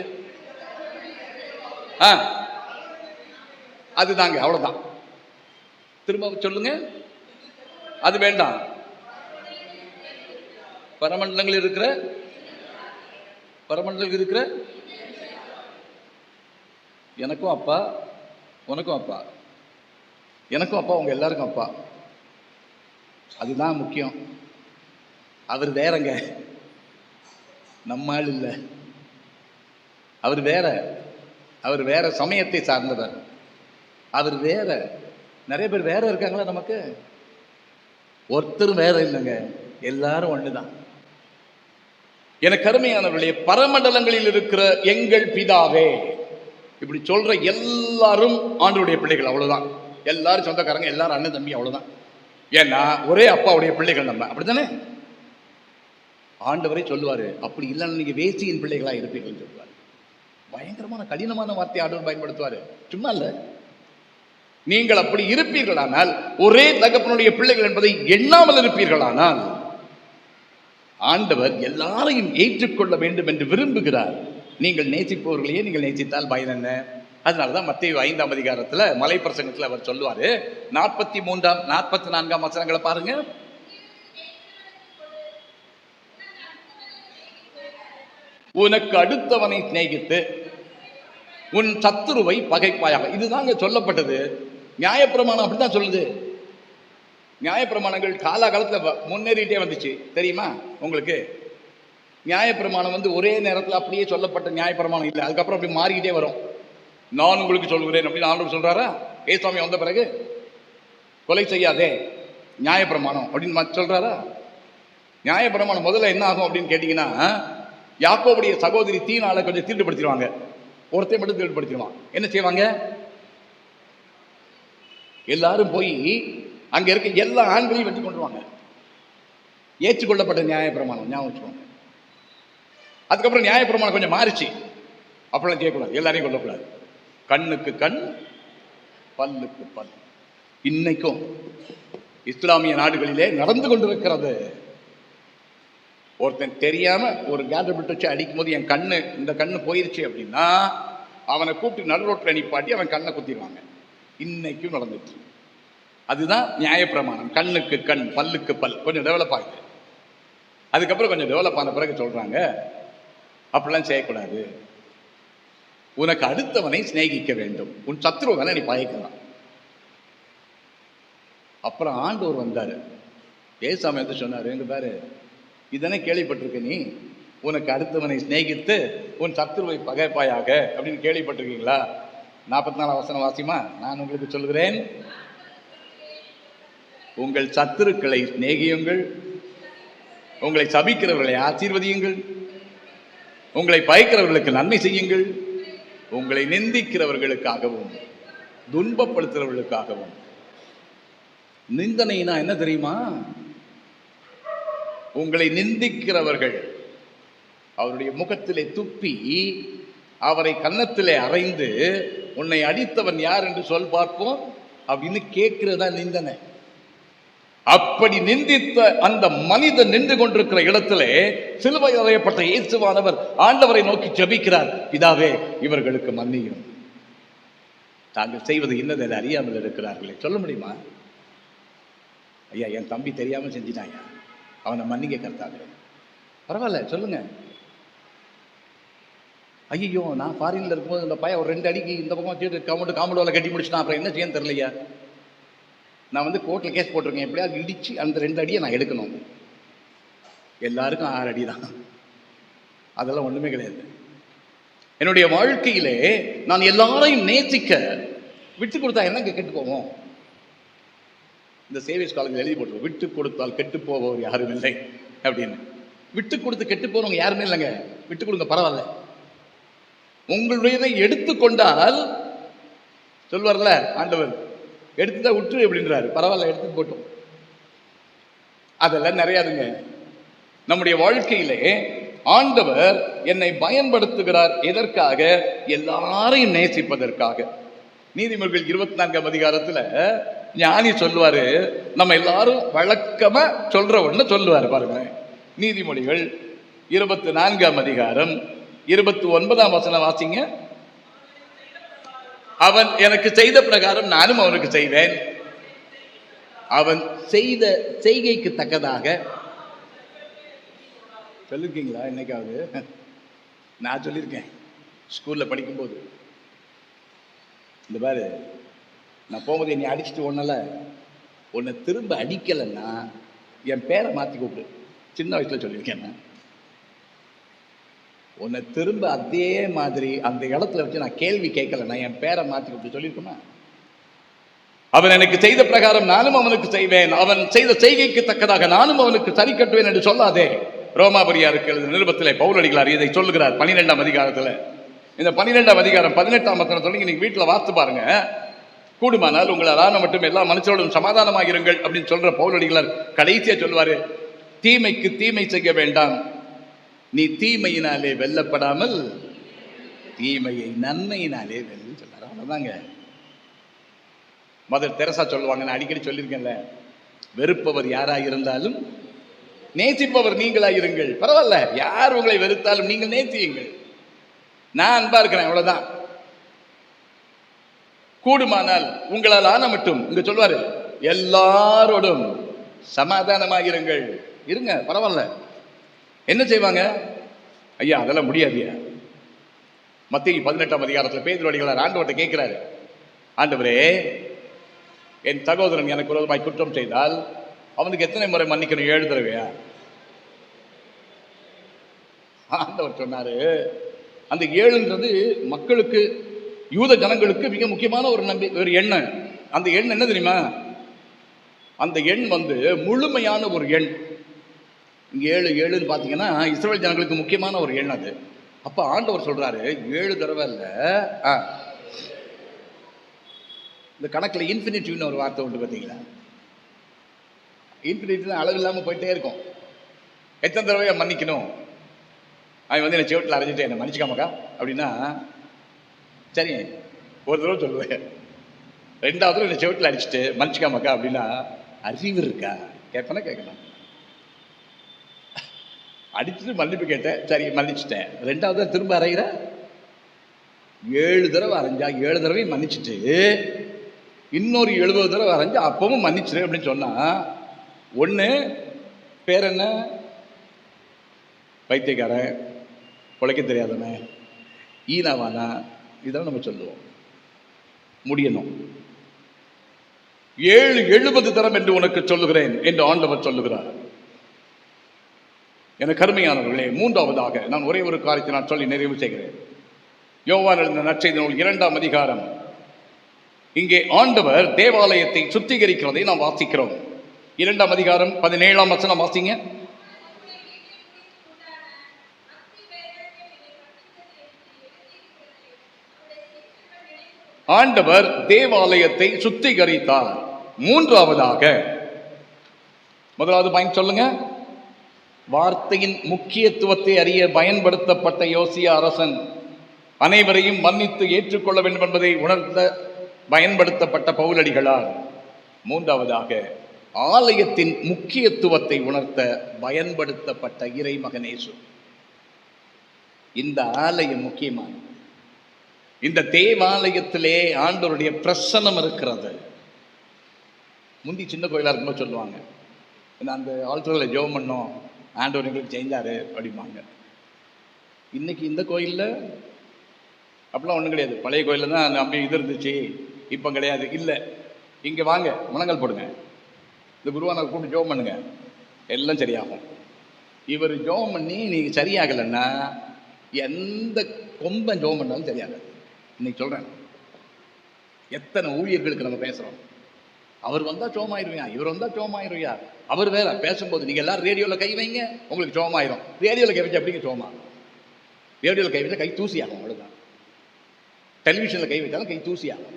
அதுதாங்க, அவ்வளவுதான். திரும்ப சொல்லுங்க. அது வேண்டாம். பரமண்டலங்கள் இருக்கிற எனக்கும் அப்பா, உனக்கும் அப்பா, எனக்கும் அப்பா, உங்க எல்லாருக்கும் அப்பா. அதுதான் முக்கியம். அவர் வேறங்க, நம்மால் இல்லை. அவர் வேற சமயத்தை சார்ந்தவர். அவர் வேற. நிறைய பேர் வேற இருக்காங்களா? நமக்கு ஒருத்தரும் வேற இல்லைங்க, எல்லாரும் ஒண்ணுதான். எனக்கு அருமையானவர்களே, பரமண்டலங்களில் இருக்கிற எங்கள் பிதாவே, இப்படி சொல்ற எல்லாரும் ஆண்டவருடைய பிள்ளைகள், அவ்வளவுதான். எல்லாரும் சொந்தக்காரங்க, எல்லாரும் அண்ணன் தம்பி, அவ்வளவுதான். ஏன்னா ஒரே அப்பாவுடைய பிள்ளைகள் நம்ம, அப்படித்தானே? ஆண்டவரே சொல்லுவாரு, அப்படி இல்லைன்னு நீங்க வேசியின் பிள்ளைகளா இருப்பீர்கள் சொல்லுவாரு. பயங்கரமான கடினமான வார்த்தை ஆண்டவர் பயன்படுத்துவாரு, சும்மா இல்ல. நீங்கள் அப்படி இருப்பீர்களானால், ஒரே தகப்பனுடைய பிள்ளைகள் என்பதை எண்ணாமல் இருப்பீர்களானால், ஆண்டவர் எல்லாரையும் ஏற்றுக்கொள்ள வேண்டும் என்று விரும்புகிறார். நீங்கள் நேசிப்பவர்களையே நீங்கள் நேசித்தால் பயன் என்ன? அதனாலதான் மத்தேயு 5ஆம் அதிகாரத்துல மலை பிரசங்கத்துல அவர் சொல்லுவாரு. 43, 44 வசனங்களை பாருங்க. உனக்கு அடுத்தவனை சிநேகித்து உன் சத்துருவை பகைப்பாயாக. இதுதாங்க சொல்லப்பட்டது. நியாயப்பிரமாணம் அப்படித்தான் சொல்லுது. நியாயப்பிரமாணங்கள் காலகாலத்துல முன்னேறிட்டே வந்துச்சு, தெரியுமா உங்களுக்கு? நியாயப்பிரமாணம் ஒரே நேரத்தில் அப்படியே சொல்லப்பட்ட நியாயப்பிரமாணம் இல்லை. அதுக்கப்புறம் அப்படி மாறிக்கிட்டே வரும். நான் உங்களுக்கு சொல்கிறேன் அப்படின்னு ஆண்டவர் சொல்றாரா? ஏசாமி வந்த பிறகு கொலை செய்யாதே நியாயப்பிரமாணம் அப்படின்னு சொல்றாரா? நியாயப்பிரமாணம் முதல்ல என்ன ஆகும் அப்படின்னு கேட்டீங்கன்னா, யாக்கோபுடைய சகோதரி தீனால கொஞ்சம் தீட்டுப்படுத்திடுவாங்க. ஒருத்தையும் மட்டும் தீட்டுப்படுத்திடுவான். என்ன செய்வாங்க? எல்லாரும் போய் அங்க இருக்க எல்லா ஆண்களையும் வெட்டி கொண்டுருவாங்க. ஏற்றுக்கொள்ளப்பட்ட நியாயப்பிரமாணம், ஞாபகம் வச்சுக்கோங்க. அதுக்கப்புறம் நியாயப்பிரமாணம் கொஞ்சம் மாறிச்சு. அப்படிலாம் செய்யக்கூடாது, எல்லாரையும் கொல்லக்கூடாது. கண்ணுக்கு கண், பல்லுக்கு பல். இன்னைக்கும் இஸ்லாமிய நாடுகளிலே நடந்து கொண்டிருக்கிறது. ஒருத்தன் தெரியாம ஒரு கேட்டபிள் வச்சு அடிக்கும் போது என் கண்ணு, இந்த கண்ணு போயிருச்சு அப்படின்னா அவனை கூப்பிட்டு நடு ரோட்டில் நிப்பாட்டி அவன் கண்ணை குத்திடுவாங்க. இன்னைக்கும் நடந்துச்சு. அதுதான் நியாயப்பிரமாணம். கண்ணுக்கு கண், பல்லுக்கு பல். கொஞ்சம் டெவலப் ஆகுது. அதுக்கப்புறம் கொஞ்சம் டெவலப் ஆன பிறகு சொல்றாங்க, அப்படிலாம் செய்யக்கூடாது. உனக்கு அடுத்தவனை சிநேகிக்க வேண்டும், உன் சத்ருவனை நீ பகைக்கலாம். அப்புறம் ஆண்டவர் வந்தாரு. ஏசாமி சொன்னாரு, எங்க பாரு, இதனை கேள்விப்பட்டிருக்க நீ, உனக்கு அடுத்தவனை சிநேகித்து உன் சத்ருவை பகைப்பாயாக அப்படின்னு கேள்விப்பட்டிருக்கீங்களா? 44 வசனம் வாசிமா, நான் உங்களுக்கு சொல்கிறேன். உங்கள் சத்துருக்களை சிநேகியுங்கள், உங்களை சபிக்கிறவர்களை ஆசீர்வதியுங்கள், உங்களை பயக்கிறவர்களுக்கு நன்மை செய்யுங்கள், உங்களை நிந்திக்கிறவர்களுக்காகவும் துன்பப்படுத்துறவர்களுக்காகவும். நிந்தனைனா என்ன தெரியுமா? உங்களை நிந்திக்கிறவர்கள் அவருடைய முகத்திலே துப்பி அவரை கன்னத்திலே அறைந்து உன்னை அடித்தவன் யார் என்று சொல் பார்ப்போம் அப்படின்னு கேட்கிறதா நிந்தனை. அப்படி நிந்தித்த அந்த மனிதன் நின்று கொண்டிருக்கிற இடத்திலே சிலுவை அறையப்பட்ட இயேசுவானவர் ஆண்டவரை நோக்கி ஜெபிக்கிறார், பிதாவே இவர்களுக்கு மன்னியும், தாங்கள் செய்வது இன்னதை அறியாமல் இருக்கிறார்களே. சொல்ல முடியுமா? ஐயா, என் தம்பி தெரியாம செஞ்சிட்டாயா, அவனை மன்னிக்க கர்த்தாவே. பரவாயில்ல, சொல்லுங்க. ஐயோ, நான் ஃபாரின்ல இருக்கும்போது இந்த பையன் ஒரு 2 அடிக்கு இந்த பக்கம் காமெண்டோவில் கட்டி முடிச்சுட்டான், அப்புறம் என்ன செய்யன்னு தெரியலையா, நான் கோர்ட்டில் கேஸ் போட்டிருக்கேன், எப்படியாவது இடிச்சு அந்த 2 அடியை நான் எடுக்கணும். எல்லாருக்கும் 6 அடி தான், அதெல்லாம் ஒன்றுமே கிடையாது. என்னுடைய வாழ்க்கையிலே நான் எல்லாரையும் நேசிக்க விட்டு கொடுத்தா என்னங்க கெட்டு போவோம்? இந்த சேவியர்ஸ் காலேஜில் எழுதி போட்டுருவோம், விட்டு கொடுத்தால் கெட்டு போவோர் யாரும் இல்லை அப்படின்னு. விட்டு கொடுத்து கெட்டு போறவங்க யாருமே இல்லைங்க. விட்டு கொடுங்க, பரவாயில்ல. உங்களுடையதை எடுத்துக்கொண்டால் சொல்வார்ல ஆண்டவர், எடுத்துதான் விட்டுரு அப்படின்றாரு. பரவாயில்ல, எடுத்து போட்டோம். அதெல்லாம் நிறையாதுங்க. நம்முடைய வாழ்க்கையிலே ஆண்டவர் என்னை பயன்படுத்துகிறார். எதற்காக? எல்லாரையும் நேசிப்பதற்காக. நீதிமொழிகள் 24ஆம் அதிகாரத்துல ஞானி சொல்லுவாரு, நம்ம எல்லாரும் வழக்கமா சொல்ற ஒண்ணு சொல்லுவாரு பாருங்க. நீதிமொழிகள் 24ஆம் அதிகாரம் 29ஆம் வசனம் வாசிங்க. அவன் எனக்கு செய்த பிரகாரம் நானும் அவனுக்கு செய்வேன், அவன் செய்த செய்கைக்கு தக்கதாக. சொல்லிருக்கீங்களா என்னைக்காவது? நான் சொல்லியிருக்கேன் ஸ்கூல்ல படிக்கும்போது. இந்த பாரு, நான் போகும்போது என்னை அடிச்சுட்டு ஒன்னல, உன்னை திரும்ப அடிக்கலைன்னா என் பேரை மாற்றி கூப்பிடு. சின்ன வயசுல சொல்லியிருக்கேன் நான். உன்னை திரும்ப அதே மாதிரி அந்த இடத்துல வச்சு நான் கேள்வி கேட்கலைன்னா என் பேரை மாற்றி கூப்பிட்டு சொல்லியிருக்கோமா? அவன் எனக்கு செய்த பிரகாரம் நானும் அவனுக்கு செய்வேன், அவன் செய்த செய்கைக்கு தக்கதாக நானும் அவனுக்கு சரி கட்டுவேன் என்று சொல்லாதே. ரோமாபுரியாருக்கு எழுதின நிருபத்திலே பவுலடிகளார் இதை சொல்லுகிறார் 12ஆம் அதிகாரத்தில். இந்த 12ஆம் அதிகாரம் 18ஆம் வசனத்தோட நீங்க வீட்டில் வாசித்து பாருங்க. கூடுமானால் உங்களால் மட்டும் எல்லா மனுஷரோடும் சமாதானமாக இருங்கள் அப்படின்னு சொல்ற பவுலடிகளார் கடைசியா சொல்வாரு, தீமைக்கு தீமை செய்ய வேண்டாம், நீ தீமையினாலே வெல்லப்படாமல் தீமையை நன்மையினாலே வெல்ல சொல்றாரு. அவ்வளவுதாங்க. மதர் தெரசா சொல்லுவாங்க, நான் அடிக்கடி சொல்லியிருக்கேன்ல, வெறுப்பவர் யாராக இருந்தாலும் நேசிப்பவர் நீங்களாயிருங்கள். பரவாயில்ல, யார் உங்களை வெறுத்தாலும் நீங்கள் நேசியுங்கள், நான் அன்பா இருக்கிறேன், அவ்வளவுதான். கூடுமானால் உங்களால் ஆன மட்டும் இங்க சொல்வாரு, எல்லாரோடும் சமாதானமாயிருங்கள். இருங்க, பரவாயில்ல. என்ன செய்வாங்க? ஐயா அதெல்லாம் முடியாதுயா. மத்தேயு 18ஆம் அதிகாரத்தில் பேதுருவடிகளார் ஆண்டவர்கிட்ட கேட்கிறாரு, ஆண்டவரே, என் சகோதரன் எனக்கு விரோதமாய் குற்றம் செய்தால் அவனுக்கு எத்தனை முறை மன்னிக்கணும்? 7 தடவையா? ஆண்டவர் சொன்னாரு, அந்த 7ன்றது மக்களுக்கு, யூத ஜனங்களுக்கு மிக முக்கியமான ஒரு எண்ணம். அந்த எண் என்ன தெரியுமா? அந்த எண் முழுமையான ஒரு எண். இங்க 7 பார்த்தீங்கன்னா இஸ்ரவேல் ஜனங்களுக்கு முக்கியமான ஒரு எண் அது. அப்ப ஆண்டவர் சொல்றாரு, 7 தடவை இல்ல, இந்த கணக்கில் இன்ஃபினிட்டிவ்னு ஒரு வார்த்தை உண்டு பார்த்தீங்களா? இன்ஃபினிட்டிவ் அளவு இல்லாமல் போயிட்டே இருக்கும். எத்தனை தடவையா மன்னிக்கணும்? அவன் என்னை செவட்டில் அரைஞ்சிட்டு என்னை மன்னிச்சுக்காமக்கா அப்படின்னா, சரி ஒரு தடவை சொல்லுவேன், 2வது தடவை என்னை செவட்டில் அடிச்சுட்டு மன்னிச்சுக்காமக்கா அப்படின்னா அறிவு இருக்கா? கேட்பனா கேட்கணும். அடிச்சுட்டு மன்னிப்பு கேட்டேன், சரி மன்னிச்சுட்டேன். 2வது திரும்ப அரைகிற, 7 தடவை அரைஞ்சா 7 தடவையும் மன்னிச்சுட்டு இன்னொரு 70 தடவை அரைஞ்சா அப்பவும் மன்னிச்சிரு அப்படின்னு சொன்னா, ஒன்று பேர் என்ன? பைத்தியக்காரன், உழைக்க தெரியாதவன், ஈனாவானா, இதெல்லாம் நம்ம சொல்லுவோம். முடியணும். 70 தரம் என்று உனக்கு சொல்லுகிறேன் என்று ஆண்டவர் சொல்லுகிறார். எனக்கு அருமையானவர்களே, 3வதாக நான் ஒரே ஒரு காரியத்தை நான் சொல்லி நிறைவு செய்கிறேன். யோவான் எழுதின நற்செய்தி நூல் 2ஆம் அதிகாரம். இங்கே ஆண்டவர் தேவாலயத்தை சுத்திகரிக்கிறதை நாம் வாசிக்கிறோம். 2ஆம் அதிகாரம் 17ஆம் வசனம் வாசிங்க. ஆண்டவர் தேவாலயத்தை சுத்திகரித்தார். 3ஆவதாக, முதலாவது பாயிண்ட் சொல்லுங்க. வார்த்தையின் முக்கியத்துவத்தை அறிய பயன்படுத்தப்பட்ட யோசியா அரசன் அனைவரையும் மன்னித்து ஏற்றுக்கொள்ள வேண்டும் என்பதை உணர்த்த பயன்படுத்தப்பட்ட பவுலடிகளார். 3ஆவதாக, ஆலயத்தின் முக்கியத்துவத்தை உணர்த்த பயன்படுத்தப்பட்ட இறைமகனேசு. இந்த ஆலயம் முக்கியமானது. இந்த தேவாலயத்திலே ஆண்டவருடைய பிரசன்னம் இருக்கிறது. முந்தி சின்ன கோயிலாக இருக்கும்போது சொல்லுவாங்க, அந்த ஆல்டரில் ஜெபம் பண்ணோம், ஆண்டவர் எங்களுக்கு செஞ்சாரு அப்படிம்பாங்க. இன்னைக்கு இந்த கோயிலில் அப்படிலாம் ஒன்றும் கிடையாது. பழைய கோயிலில் தான் அப்படி இது இருந்துச்சு, இப்போ கிடையாது. இல்லை, இங்கே வாங்க, முழங்கால் போடுங்க, இந்த குருவானை கூப்பிட்டு ஜெபம் பண்ணுங்க, எல்லாம் சரியாகும். இவர் ஜெபம் பண்ணி நீங்கள் சரியாகலைன்னா எந்த கொம்பன் ஜெபம் பண்ணாலும் சரியாகாது. இன்னைக்கு சொல்கிறேன், எத்தனை ஊழியர்களுக்கு நம்ம பேசுகிறோம், அவர் வந்தால் சோமாயிருவியா, இவர் வந்தால் சோமாயிருவியா. அவர் வேற பேசும்போது நீங்கள் எல்லாரும் ரேடியோவில் கை வைங்க, உங்களுக்கு சோமாயிரும். ரேடியோவில் கை வச்சா அப்படிங்க சோமா. ரேடியோவில் கை வச்சா கை தூசி ஆகும், அவ்வளோதான். டெலிவிஷனில் கை வச்சாலும் கை தூசி ஆகும்.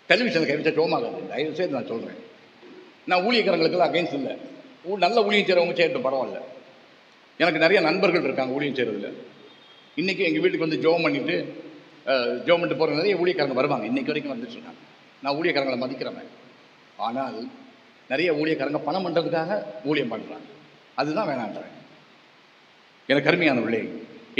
டெலிவிஷனில் கை வச்சா சோமாகாது. தயவு செய்து நான் சொல்கிறேன், நான் ஊழியக்காரங்களுக்கெல்லாம் அகைன்ஸ்ட் இல்லை. நல்ல ஊழியம் செய்கிறவங்க செய்யட்டும், பரவாயில்ல. எனக்கு நிறைய நண்பர்கள் இருக்காங்க ஊழியம் செய்கிறதுல. இன்றைக்கி எங்கள் வீட்டுக்கு வந்து ஜோம் பண்ணிட்டு போகிற நிறைய ஊழியக்காரங்க வருவாங்க. இன்றைக்கி வரைக்கும் வந்துட்டு இருக்காங்க. நான் ஊழியக்காரங்களை மதிக்கிறவன். ஆனால் நிறைய ஊழியக்காரங்க பணம் பண்ணுறதுக்காக ஊழியம் பண்ணுறாங்க. அதுதான் வேணான்றேன். எனக்கு அருமையானவர்களே,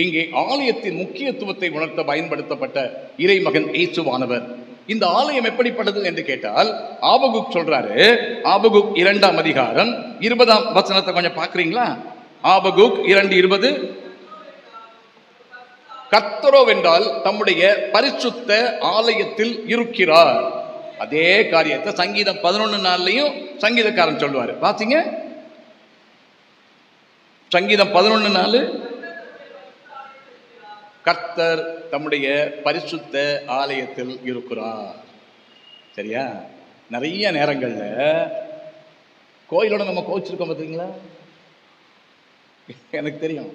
இங்கே ஆலயத்தின் முக்கியத்துவத்தை உணர்த்த பயன்படுத்தப்பட்ட இறைமகன் இயேசுவானவர். இந்த ஆலயம் எப்படிப்பட்டது என்று கேட்டால், ஆபகுக் சொல்றாரு. ஆபகுக் 2ஆம் அதிகாரம் 20ஆம் வசனத்தை கொஞ்சம் பார்க்குறீங்களா? ஆபகுக் 2:20, கர்த்தரோவென்றால் தம்முடைய பரிசுத்த ஆலயத்தில் இருக்கிறார். அதே காரியத்தை சங்கீதம் 11:4 சங்கீதக்காரன் சொல்லுவார். பாத்தீங்க, சங்கீதம் 11:4, கர்த்தர் தம்முடைய பரிசுத்த ஆலயத்தில் இருக்கிறார். சரியா? நிறைய நேரங்கள்ல கோயிலோட நம்ம கோச்சிருக்கோம் பார்த்தீங்களா? எனக்கு தெரியும்,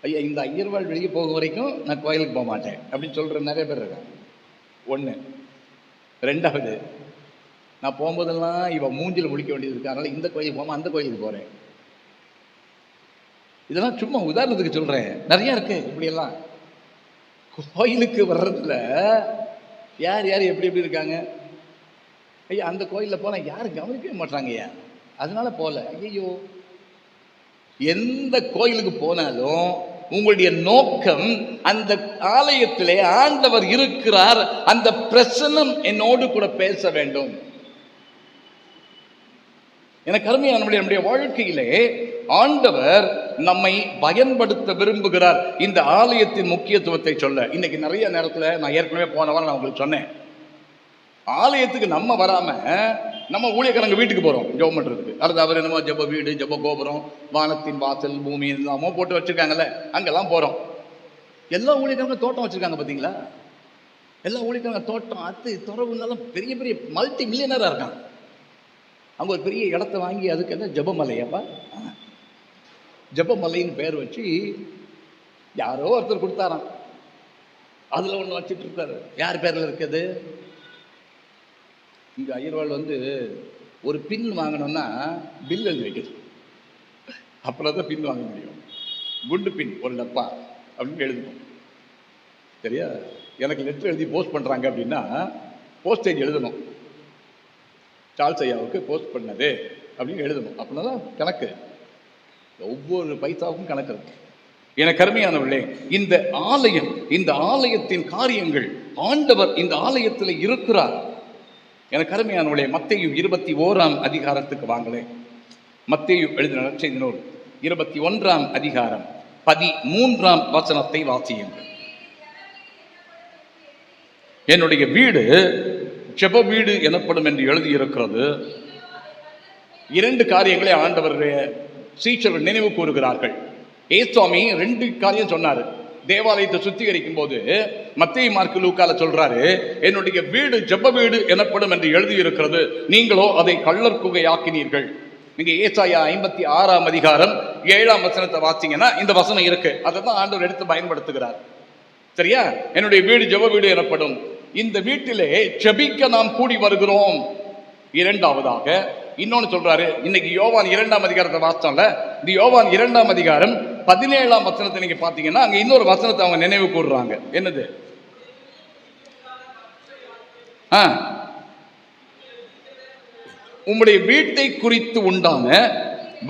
ஐயா இந்த ஐயர்வாள் வெளியே போகும் வரைக்கும் நான் கோயிலுக்கு போக மாட்டேன் அப்படின்னு சொல்கிற நிறைய பேர் இருக்காங்க. 1. 2வது, நான் போகும்போதெல்லாம் இவன் மூஞ்சில் முழிக்க வேண்டியது இருக்கு, அதனால் இந்த கோயிலுக்கு போகாமல் அந்த கோயிலுக்கு போகிறேன். இதெல்லாம் சும்மா உதாரணத்துக்கு சொல்கிறேன், நிறையா இருக்குது இப்படியெல்லாம். கோயிலுக்கு வர்றதுல யார் யார் எப்படி எப்படி இருக்காங்க. ஐயா அந்த கோயிலில் போனால் யாரும் கவனிக்கவே மாட்டாங்க ஐயா, அதனால போகல. ஐயோ, எந்த கோயிலுக்கு போனாலும் உங்களுடைய நோக்கம் அந்த ஆலயத்திலே ஆண்டவர் இருக்கிறார், அந்த பிரசன்னம் என்னோடு கூட பேச வேண்டும். எனக்கு அருமையான நம்முடைய வாழ்க்கையிலே ஆண்டவர் நம்மை பயன்படுத்த விரும்புகிறார். இந்த ஆலயத்தின் முக்கியத்துவத்தை சொல்ல இன்னைக்கு நிறைய நேரத்தில், நான் ஏற்கனவே போன வாரம் நான் உங்களுக்கு சொன்னேன், ஆலயத்துக்கு நம்ம வராம நம்ம ஊழியக்காரங்க வீட்டுக்கு போறோம் ஜெபம் பண்றதுக்கு. அடுத்து அவர் என்னமோ ஜெப வீடு, ஜெப கோபுரம், வானத்தின் வாசல், பூமி எல்லாமோ போட்டு வச்சிருக்காங்கல்ல, அங்கெல்லாம் போறோம். எல்லா ஊழியக்காரங்க தோட்டம் வச்சிருக்காங்க பார்த்தீங்களா? எல்லா ஊழியக்காரங்க தோட்டம், அது துறவுனாலும் பெரிய பெரிய மல்டி மில்லியனராக இருக்காங்க. அவங்க ஒரு பெரிய இடத்த வாங்கி அதுக்கு என்ன ஜெபமலையாப்பா, ஜெபமலைன்னு பேர் வச்சு யாரோ ஒருத்தர் கொடுத்தாராம். அதில் ஒன்று வச்சுட்டு இருக்காரு. யார் பேரில் இருக்குது? இங்கே ஐயர்வாள் வந்து ஒரு பின் வாங்கணும்னா பில் எழுதி வைக்கணும், அப்புறம் தான் பின் வாங்க முடியும். குண்டு பின் ஒரு டப்பா அப்படின்னு எழுதணும். சரியா? எனக்கு லெட்டர் எழுதி போஸ்ட் பண்ணுறாங்க அப்படின்னா போஸ்டேஜ் எழுதணும், சார்ல்ஸ் ஐயாவுக்கு போஸ்ட் பண்ணது அப்படின்னு எழுதணும். அப்படின்னா தான் கணக்கு, ஒவ்வொரு பைசாவுக்கும் கணக்கு இருக்கு. எனக்கு அருமையானவர்களே, இந்த ஆலயம், இந்த ஆலயத்தின் காரியங்கள், ஆண்டவர் இந்த ஆலயத்தில் இருக்கிறார். எனக்கு அருமையானவர்களே, மத்தேயு 21ஆம் அதிகாரத்துக்கு வாங்களே. மத்தேயு எழுதின நற்செய்தி நூல் 21ஆம் அதிகாரம் 13ஆம் வசனத்தை வாசியுங்கள். என்னுடைய வீடு ஜெப வீடு எனப்படும் என்று எழுதியிருக்கிறது. 2 காரியங்களை ஆண்டவருடைய சீஷர்கள் நினைவு கூறுகிறார்கள். ஏசுவாமி 2 காரியம் சொன்னார். தேவாலயத்தை சுத்திகரிக்கும் போது மத்தேயு, மார்க்கு, லூக்கால சொல்றாரு, என்னுடைய வீடு ஜெப வீடு எனப்படும் என்று எழுதியிருக்கிறது, நீங்களோ அதை கள்ளர் குகையாக்கினீர்கள். நீங்க ஏசாயா 56ஆம் அதிகாரம் 7ஆம் வசனத்தை வாசிங்கன்னா இந்த வசனம் இருக்கு. அதை தான் ஆண்டவர் எடுத்து பயன்படுத்துகிறார். சரியா? என்னுடைய வீடு ஜெப வீடு எனப்படும். இந்த வீட்டிலே ஜெபிக்க நாம் கூடி வருகிறோம். இரண்டாவதாக இன்னொன்னு சொல்றாரு. இன்னைக்கு யோவான் 2ஆம் அதிகாரத்தை வாசிச்சோம்ல, இந்த யோவான் 2ஆம் அதிகாரம் 17ஆம் வசனத்தை நீங்க பாத்தீங்கன்னா அங்க இன்னொரு வசனத்தை அவங்க நினைவு கூறுறாங்க. என்னது? உம்முடைய வீட்டை குறித்து உண்டான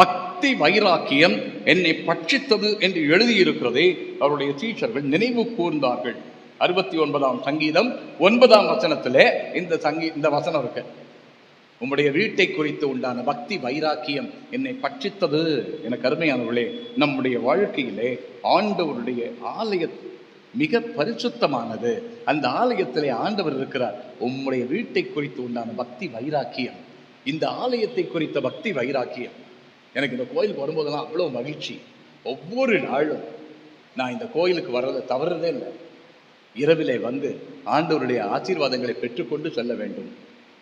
பக்தி வைராக்கியம் என்னை பட்சித்தது என்று எழுதியிருக்கிறதை அவருடைய சீஷர்கள் நினைவு கூர்ந்தார்கள். 69ஆம் சங்கீதம் 9ஆம் வசனத்திலே இந்த வசனம் இருக்கு. உம்முடைய வீட்டை குறித்து உண்டான பக்தி வைராக்கியம் என்னை பட்சித்தது. என கருமையானவர்களே, நம்முடைய வாழ்க்கையிலே ஆண்டவருடைய ஆலயம் மிக பரிசுத்தமானது. அந்த ஆலயத்திலே ஆண்டவர் இருக்கிறார். உம்முடைய வீட்டை குறித்து உண்டான பக்தி வைராக்கியம், இந்த ஆலயத்தை குறித்த பக்தி வைராக்கியம். எனக்கு இந்த கோயிலுக்கு வரும்போதெல்லாம் அவ்வளோ மகிழ்ச்சி. ஒவ்வொரு நாளும் நான் இந்த கோயிலுக்கு வர்றதை தவறுறதே இல்லை. இரவிலே வந்து ஆண்டவருடைய ஆசீர்வாதங்களை பெற்றுக்கொண்டு செல்ல வேண்டும்.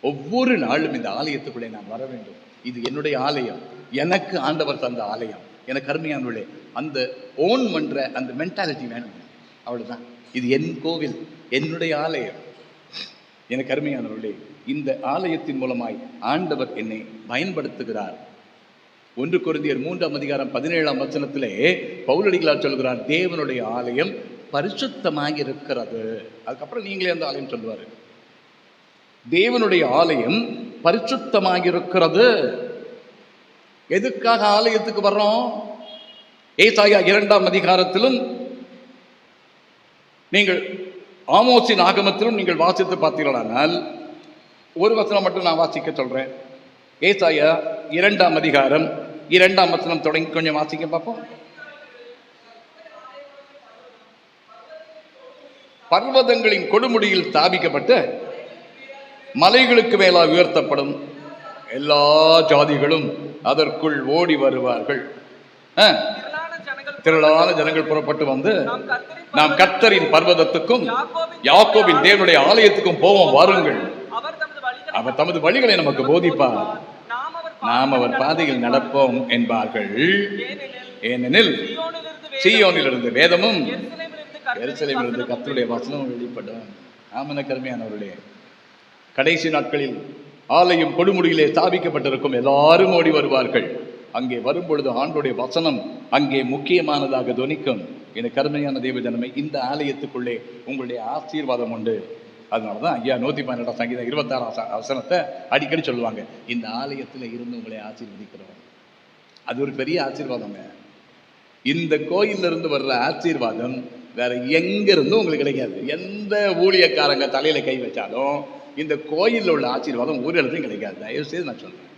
ஒவ்வொரு நாளும் இந்த ஆலயத்துக்குள்ளே நான் வர வேண்டும். இது என்னுடைய ஆலயம், எனக்கு ஆண்டவர் தந்த ஆலயம். எனக்கு அருமையானவர்களே, அந்த ஓன் பண்ற அந்த மென்டாலிட்டி வேணும். அவ்வளவுதான். இது என் கோவில், என்னுடைய ஆலயம். எனக்கு அருமையானவர்களே, இந்த ஆலயத்தின் மூலமாய் ஆண்டவர் என்னை பயன்படுத்துகிறார். 1 கொரிந்தியர் 3ஆம் அதிகாரம் 17ஆம் வசனத்திலே பவுலடிகளார் சொல்கிறார், தேவனுடைய ஆலயம் பரிசுத்தமாக இருக்கிறது. அதுக்கப்புறம் நீங்களே அந்த ஆலயம் சொல்லுவாரு. தேவனுடைய ஆலயம் பரிசுத்தமாக இருக்கிறது. எதுக்காக ஆலயத்துக்கு வர்றோம்? ஏசாயா 2ஆம் அதிகாரத்திலும் நீங்கள் ஆமோசின் ஆகமத்திலும் நீங்கள் வாசித்து பார்த்தீர்களானால், ஒரு வசனம் மட்டும் நான் வாசிக்க சொல்றேன். ஏசாயா 2ஆம் அதிகாரம் 2ஆம் வசனம் தொடங்கி கொஞ்சம் வாசிக்க பார்ப்போம். பர்வதங்களின் கொடுமுடியில் ஸ்தாபிக்கப்பட்ட மலைகளுக்கு மேலா உயர்த்தப்படும், எல்லா ஜாதிகளும் அதற்குள் ஓடி வருவார்கள். திரளான ஜனங்கள் புறப்பட்டு வந்து நாம் கர்த்தரின் பர்வதத்துக்கும் யாக்கோபின் தேவனுடைய ஆலயத்துக்கும் போவோம், வாருங்கள். அவர் தமது வழிகளை நமக்கு போதிப்பார், நாம் அவர் பாதையில் நடப்போம் என்பார்கள். ஏனெனில் சீயோனிலிருந்து வேதமும் எருசலேமிலிருந்து கர்த்தருடைய வசனமும் வெளிப்படும். ஆமன கருமையானவர்களே, கடைசி நாட்களில் ஆலயம் கொடுமுடியிலே ஸ்தாபிக்கப்பட்டிருக்கும், எல்லாரும் ஓடி வருவார்கள். அங்கே வரும்பொழுது ஆண்டோடைய வசனம் அங்கே முக்கியமானதாக துணிக்கும். என கருமையான தேவ ஜனமே, இந்த ஆலயத்துக்குள்ளே உங்களுடைய ஆசீர்வாதம் உண்டு. அதனாலதான் ஐயா 112 சங்கீதம் 26ஆம் வசனத்தை அடிக்கடி சொல்லுவாங்க, இந்த ஆலயத்தில் இருந்து உங்களை ஆசீர்வதிக்கிறோம். அது ஒரு பெரிய ஆசீர்வாதங்க. இந்த கோயிலிருந்து இருந்து வர்ற ஆசீர்வாதம் வேற எங்க இருந்தும் உங்களுக்கு கிடைக்காது. எந்த ஊழியக்காரங்க தலையில கை வச்சாலும் இந்த கோயிலில் உள்ள ஆசீர்வாதம் ஒரு இடத்தையும் கிடைக்காது. தயவு செய்து நான் சொல்றேன்,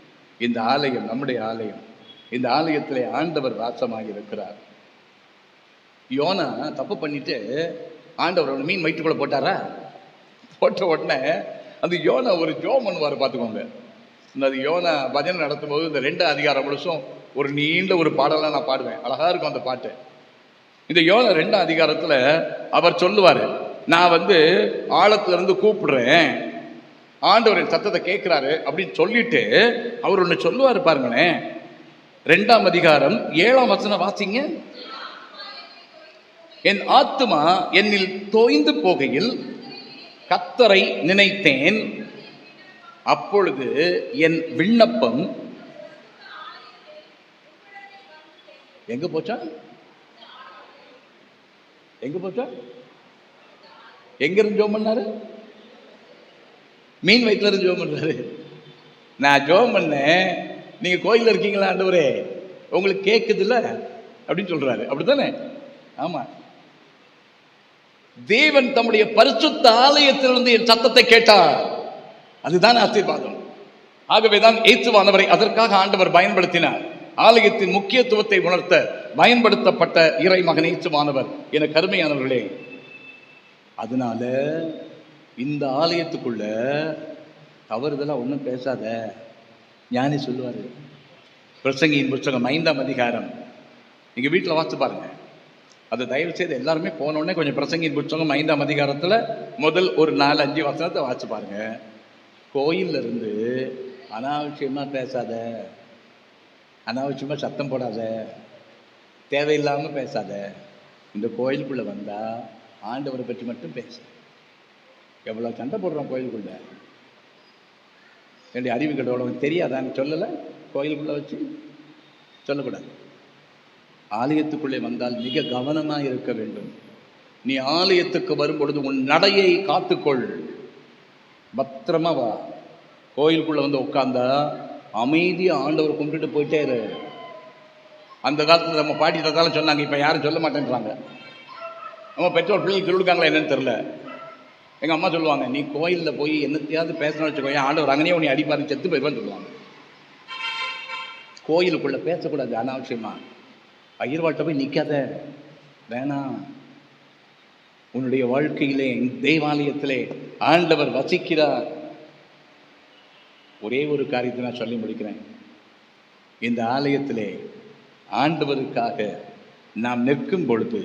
இந்த ஆலயம் நம்முடைய ஆலயம். இந்த ஆலயத்திலே ஆண்டவர் வாசமாக இருக்கிறார். யோனா தப்பு பண்ணிட்டு ஆண்டவர் மீன் வயிற்றுக்குள்ள போட்டாரா? போட்ட உடனே அந்த யோனா ஒரு ஜோம் பண்ணுவார். பார்த்துக்கோங்க, இந்த யோனா பஜனை நடத்தும் போது இந்த 2 அதிகாரம் முழுசும் ஒரு நீண்ட ஒரு பாடலாம் நான் பாடுவேன். அழகா இருக்கும் அந்த பாட்டு. இந்த யோனா 2ஆம் அதிகாரத்துல அவர் சொல்லுவாரு, நான் ஆழத்துல இருந்து கூப்பிடுறேன், ஆண்டவரின் சத்தத்தை கேட்கிறாரு அப்படின்னு சொல்லிட்டு அவர் ஒன்று சொல்லுவாரு பாருங்களேன். 2ஆம் அதிகாரம் 7ஆம் வசனம் வாசிங்க. என் ஆத்துமா என்னில் தோய்ந்து போகையில் கர்த்தரை நினைத்தேன், அப்பொழுது என் விண்ணப்பம் எங்க போச்சா? எங்க போச்சா? எங்க இருந்து ஜோம் பண்ணாரு? மீன் வயிற்றுல இருந்து ஜோம் பண்றாரு. நான் ஜோம் பண்ணேன், நீங்க கோயில்ல இருக்கீங்களா ஆண்டவரே, உங்களுக்கு கேட்குது இல்ல அப்படின்னு சொல்றாரு. அப்படித்தானே? ஆமா, தேவன் தம்முடைய பரிசுத்த ஆலயத்திலிருந்து என் சத்தத்தை கேட்டார். அதுதான் ஆசீர்வாதம். ஆகவேதான் இயேசுவானவரை அதற்காக ஆண்டவர் பயன்படுத்தினார். ஆலயத்தின் முக்கியத்துவத்தை உணர்த்த பயன்படுத்தப்பட்ட இறை மகன் இயேசுவானவர். என கருமையானவர்களே, அதனால இந்த ஆலயத்துக்குள்ள தவறுதெல்லாம் ஒன்றும் பேசாத. ஞானி சொல்லுவாரு, பிரசங்கியின் புத்தகம் 5ஆம் அதிகாரம், நீங்க வீட்டில் வாசித்து பாருங்க. அதை தயவு செய்து எல்லாருமே போனோடனே கொஞ்சம் பிரசங்கின் புத்தகம் 5ஆம் அதிகாரத்தில் முதல் ஒரு 4-5 வசனத்தை வாசிச்சு பாருங்க. கோயில்ல இருந்து அனாவசியமாக பேசாத, அனாவசியமாக சத்தம் போடாத, தேவையில்லாமல் பேசாத. இந்த கோயிலுக்குள்ளே வந்தால் ஆண்டவரை பற்றி மட்டும் பேசு. எவ்வளோ சண்டை போடுறோம் கோயிலுக்குள்ளே. என்னுடைய அறிவு கடவுளவங்க தெரியாதான்னு சொல்லலை, கோயிலுக்குள்ளே வச்சு சொல்லக்கூடாது. ஆலயத்துக்குள்ளே வந்தால் மிக கவனமாக இருக்க வேண்டும். நீ ஆலயத்துக்கு வரும் பொழுது உன் நடையை காத்துக்கொள், பத்திரமா வா. கோயிலுக்குள்ளே வந்து உட்காந்தா அமைதியாக ஆண்டவர் கும்பிட்டுட்டு போயிட்டே இரு. அந்த காலத்தில் நம்ம பாட்டி தாத்தாலும் சொன்னாங்க, இப்போ யாரும் சொல்ல மாட்டேன்றாங்க. நம்ம பெற்றோர் பிள்ளைகள் சொல்லிருக்காங்களா என்னன்னு தெரில. எங்கள் அம்மா சொல்லுவாங்க, நீ கோயிலில் போய் என்னத்தையாவது பேசணும்னு வச்சுக்கோங்க, ஆண்டவர் அங்கனே உன்னை அடிப்பாரு, செத்து போயிடுவான்னு சொல்லுவாங்க. கோயிலுக்குள்ளே பேசக்கூடாது அனாவசியமா. ஐயர்வாட்ட போய் நிற்காத, வேணாம். உன்னுடைய வாழ்க்கையிலே தேவாலயத்திலே ஆண்டவர் வசிக்கிறார். ஒரே ஒரு காரியத்தை நான் சொல்லி முடிக்கிறேன். இந்த ஆலயத்திலே ஆண்டவருக்காக நாம் நிற்கும் பொழுது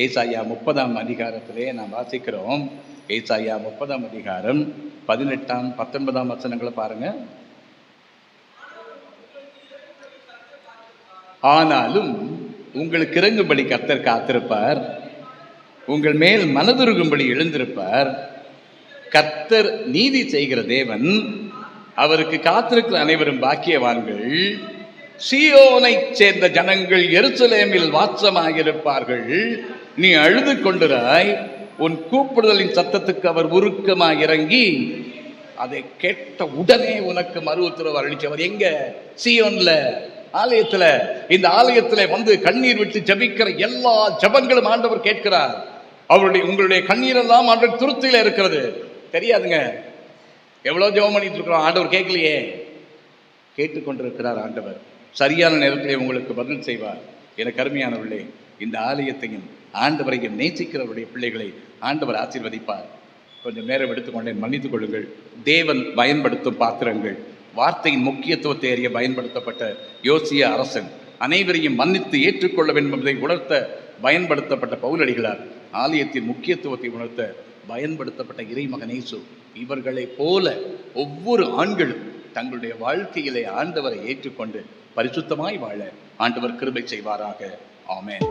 ஏசாயா 30ஆம் அதிகாரத்திலே நாம் வாசிக்கிறோம். ஏசாயா 30ஆம் அதிகாரம் 18, 19 வசனங்களை பாருங்க. ஆனாலும் உங்களுக்கு இறங்கும்படி கர்த்தர் காத்திருப்பார், உங்கள் மேல் மனதுருகும்படி எழுந்திருப்பார். கர்த்தர் நீதி செய்கிற தேவன், அவருக்கு காத்திருக்கிற அனைவரும் பாக்கியவான்கள். சீயோனை சேர்ந்த ஜனங்கள் எருசலேமில் வாசமாயிருப்பார்கள். நீ அழுது கொண்டிராய், உன் கூப்பிடுதலின் சத்தத்துக்கு அவர் உருக்கமாக இறங்கி அதை கேட்ட உடனே உனக்கு மறு உத்தரவு அளிச்சவர். எங்க? சீயோன்ல, ஆலயத்துல. இந்த ஆலயத்துல வந்து கண்ணீர் விட்டு ஜபிக்கிற எல்லா ஜபங்களும் ஆண்டவர் கேட்கிறார். உங்களுடைய கண்ணீரெல்லாம் ஆண்டவர் துருத்தியில இருக்கிறது. தெரியாதுங்க, எவ்வளவு ஜெபம் பண்ணிட்டு இருக்கிறோம், ஆண்டவர் கேட்கலையே. கேட்டுக்கொண்டிருக்கிறார் ஆண்டவர். சரியான நேரத்திலே உங்களுக்கு பதில் செய்வார். எனக்கு அருமையானவர்களே, இந்த ஆலயத்தையும் ஆண்டவரையும் நேசிக்கிறவருடைய பிள்ளைகளை ஆண்டவர் ஆசீர்வதிப்பார். கொஞ்சம் நேரம் எடுத்துக்கொண்டேன், மன்னித்துக் கொள்ளுங்கள். தேவன் பயன்படுத்தும் பாத்திரங்கள். வார்த்தையின் முக்கியத்துவத்தை அறிய பயன்படுத்தப்பட்ட யோசிய அரசன், அனைவரையும் மன்னித்து ஏற்றுக்கொள்ள வேண்டும் என்பதை உணர்த்த பயன்படுத்தப்பட்ட பவுலடிகளார், ஆலயத்தின் முக்கியத்துவத்தை உணர்த்த பயன்படுத்தப்பட்ட இறைமகன் இயேசு. இவர்களைப் போல ஒவ்வொரு ஆண்களும் தங்களுடைய வாழ்க்கையிலே ஆண்டவரை ஏற்றுக்கொண்டு பரிசுத்தமாய் வாழ ஆண்டவர் கிருபை செய்வாராக. ஆமென்.